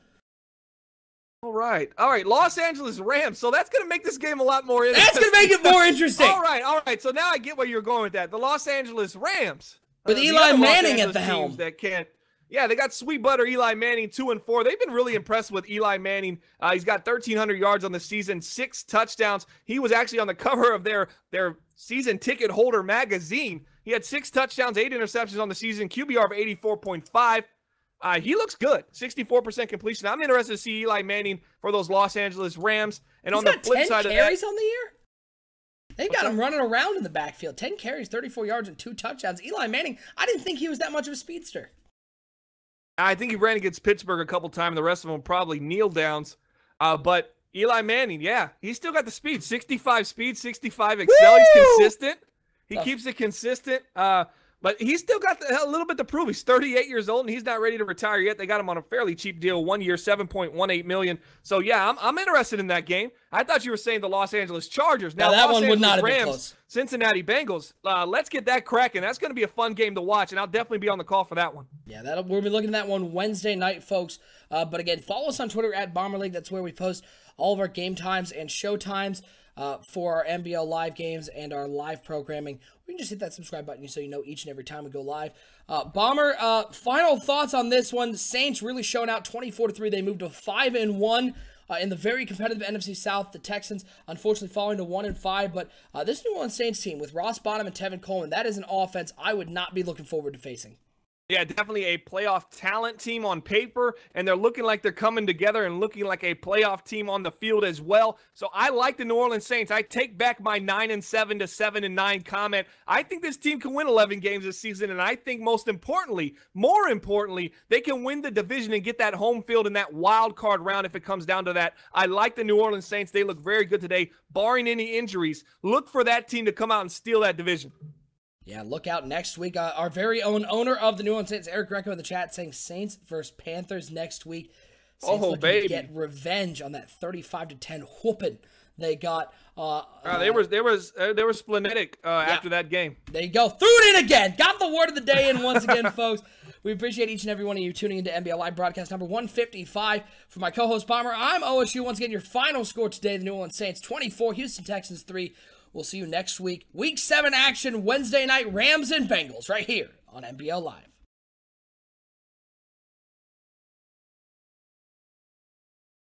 All right. Los Angeles Rams. So that's going to make this game a lot more interesting.
That's going to make it more interesting.
All right. So now I get where you're going with that. The Los Angeles Rams.
With Eli Manning at the helm.
They got sweet butter Eli Manning 2-4. They've been really impressed with Eli Manning. He's got 1,300 yards on the season, 6 touchdowns. He was actually on the cover of their season ticket holder magazine. He had 6 touchdowns, 8 interceptions on the season, QBR of 84.5. He looks good. 64% completion. I'm interested to see Eli Manning for those Los Angeles Rams. And on the flip side of that, 10
carries on the year? They've got him running around in the backfield. 10 carries, 34 yards, and 2 touchdowns. Eli Manning, I didn't think he was that much of a speedster.
I think he ran against Pittsburgh a couple times. The rest of them probably kneel downs. But Eli Manning, yeah, he's still got the speed. 65 speed, 65 excel. He's consistent. He keeps it consistent. But he's still got a little bit to prove. He's 38 years old, and he's not ready to retire yet. They got him on a fairly cheap deal, 1 year, $7.18 million. So, yeah, I'm interested in that game. I thought you were saying the Los Angeles Chargers. Now
that
Los
one
Angeles
would not have
Rams,
been close.
Cincinnati Bengals. Let's get that cracking. That's going to be a fun game to watch, and I'll definitely be on the call for that one.
Yeah, we'll be looking at that one Wednesday night, folks. But, again, follow us on Twitter at Bomber League. That's where we post all of our game times and show times for our NBL Live games and our live programming. You can just hit that subscribe button so you know each and every time we go live. Bomber, final thoughts on this one. The Saints really showing out 24-3. They moved to 5-1 in the very competitive NFC South. The Texans, unfortunately, falling to 1-5. But this New Orleans Saints team with Ross Bonham and Tevin Coleman, that is an offense I would not be looking forward to facing.
Yeah, definitely a playoff talent team on paper, and they're looking like they're coming together and looking like a playoff team on the field as well. So I like the New Orleans Saints. I take back my 9-7 to 7-9 comment. I think this team can win 11 games this season, and I think more importantly, they can win the division and get that home field in that wild card round if it comes down to that. I like the New Orleans Saints. They look very good today, barring any injuries. Look for that team to come out and steal that division.
Yeah, look out next week. Our very own owner of the New Orleans Saints, Eric Greco in the chat, saying Saints versus Panthers next week. Saints looking to get revenge on that 35-10 whooping they got.
They were splenetic after that game.
There you go. Threw it in again. Got the word of the day in once again, folks. We appreciate each and every one of you tuning into NBL Live broadcast number 155. For my co-host Bomber, I'm OSU. Once again, your final score today: the New Orleans Saints 24, Houston Texans 3. We'll see you next week. Week 7 action, Wednesday night, Rams and Bengals, right here on NBL Live.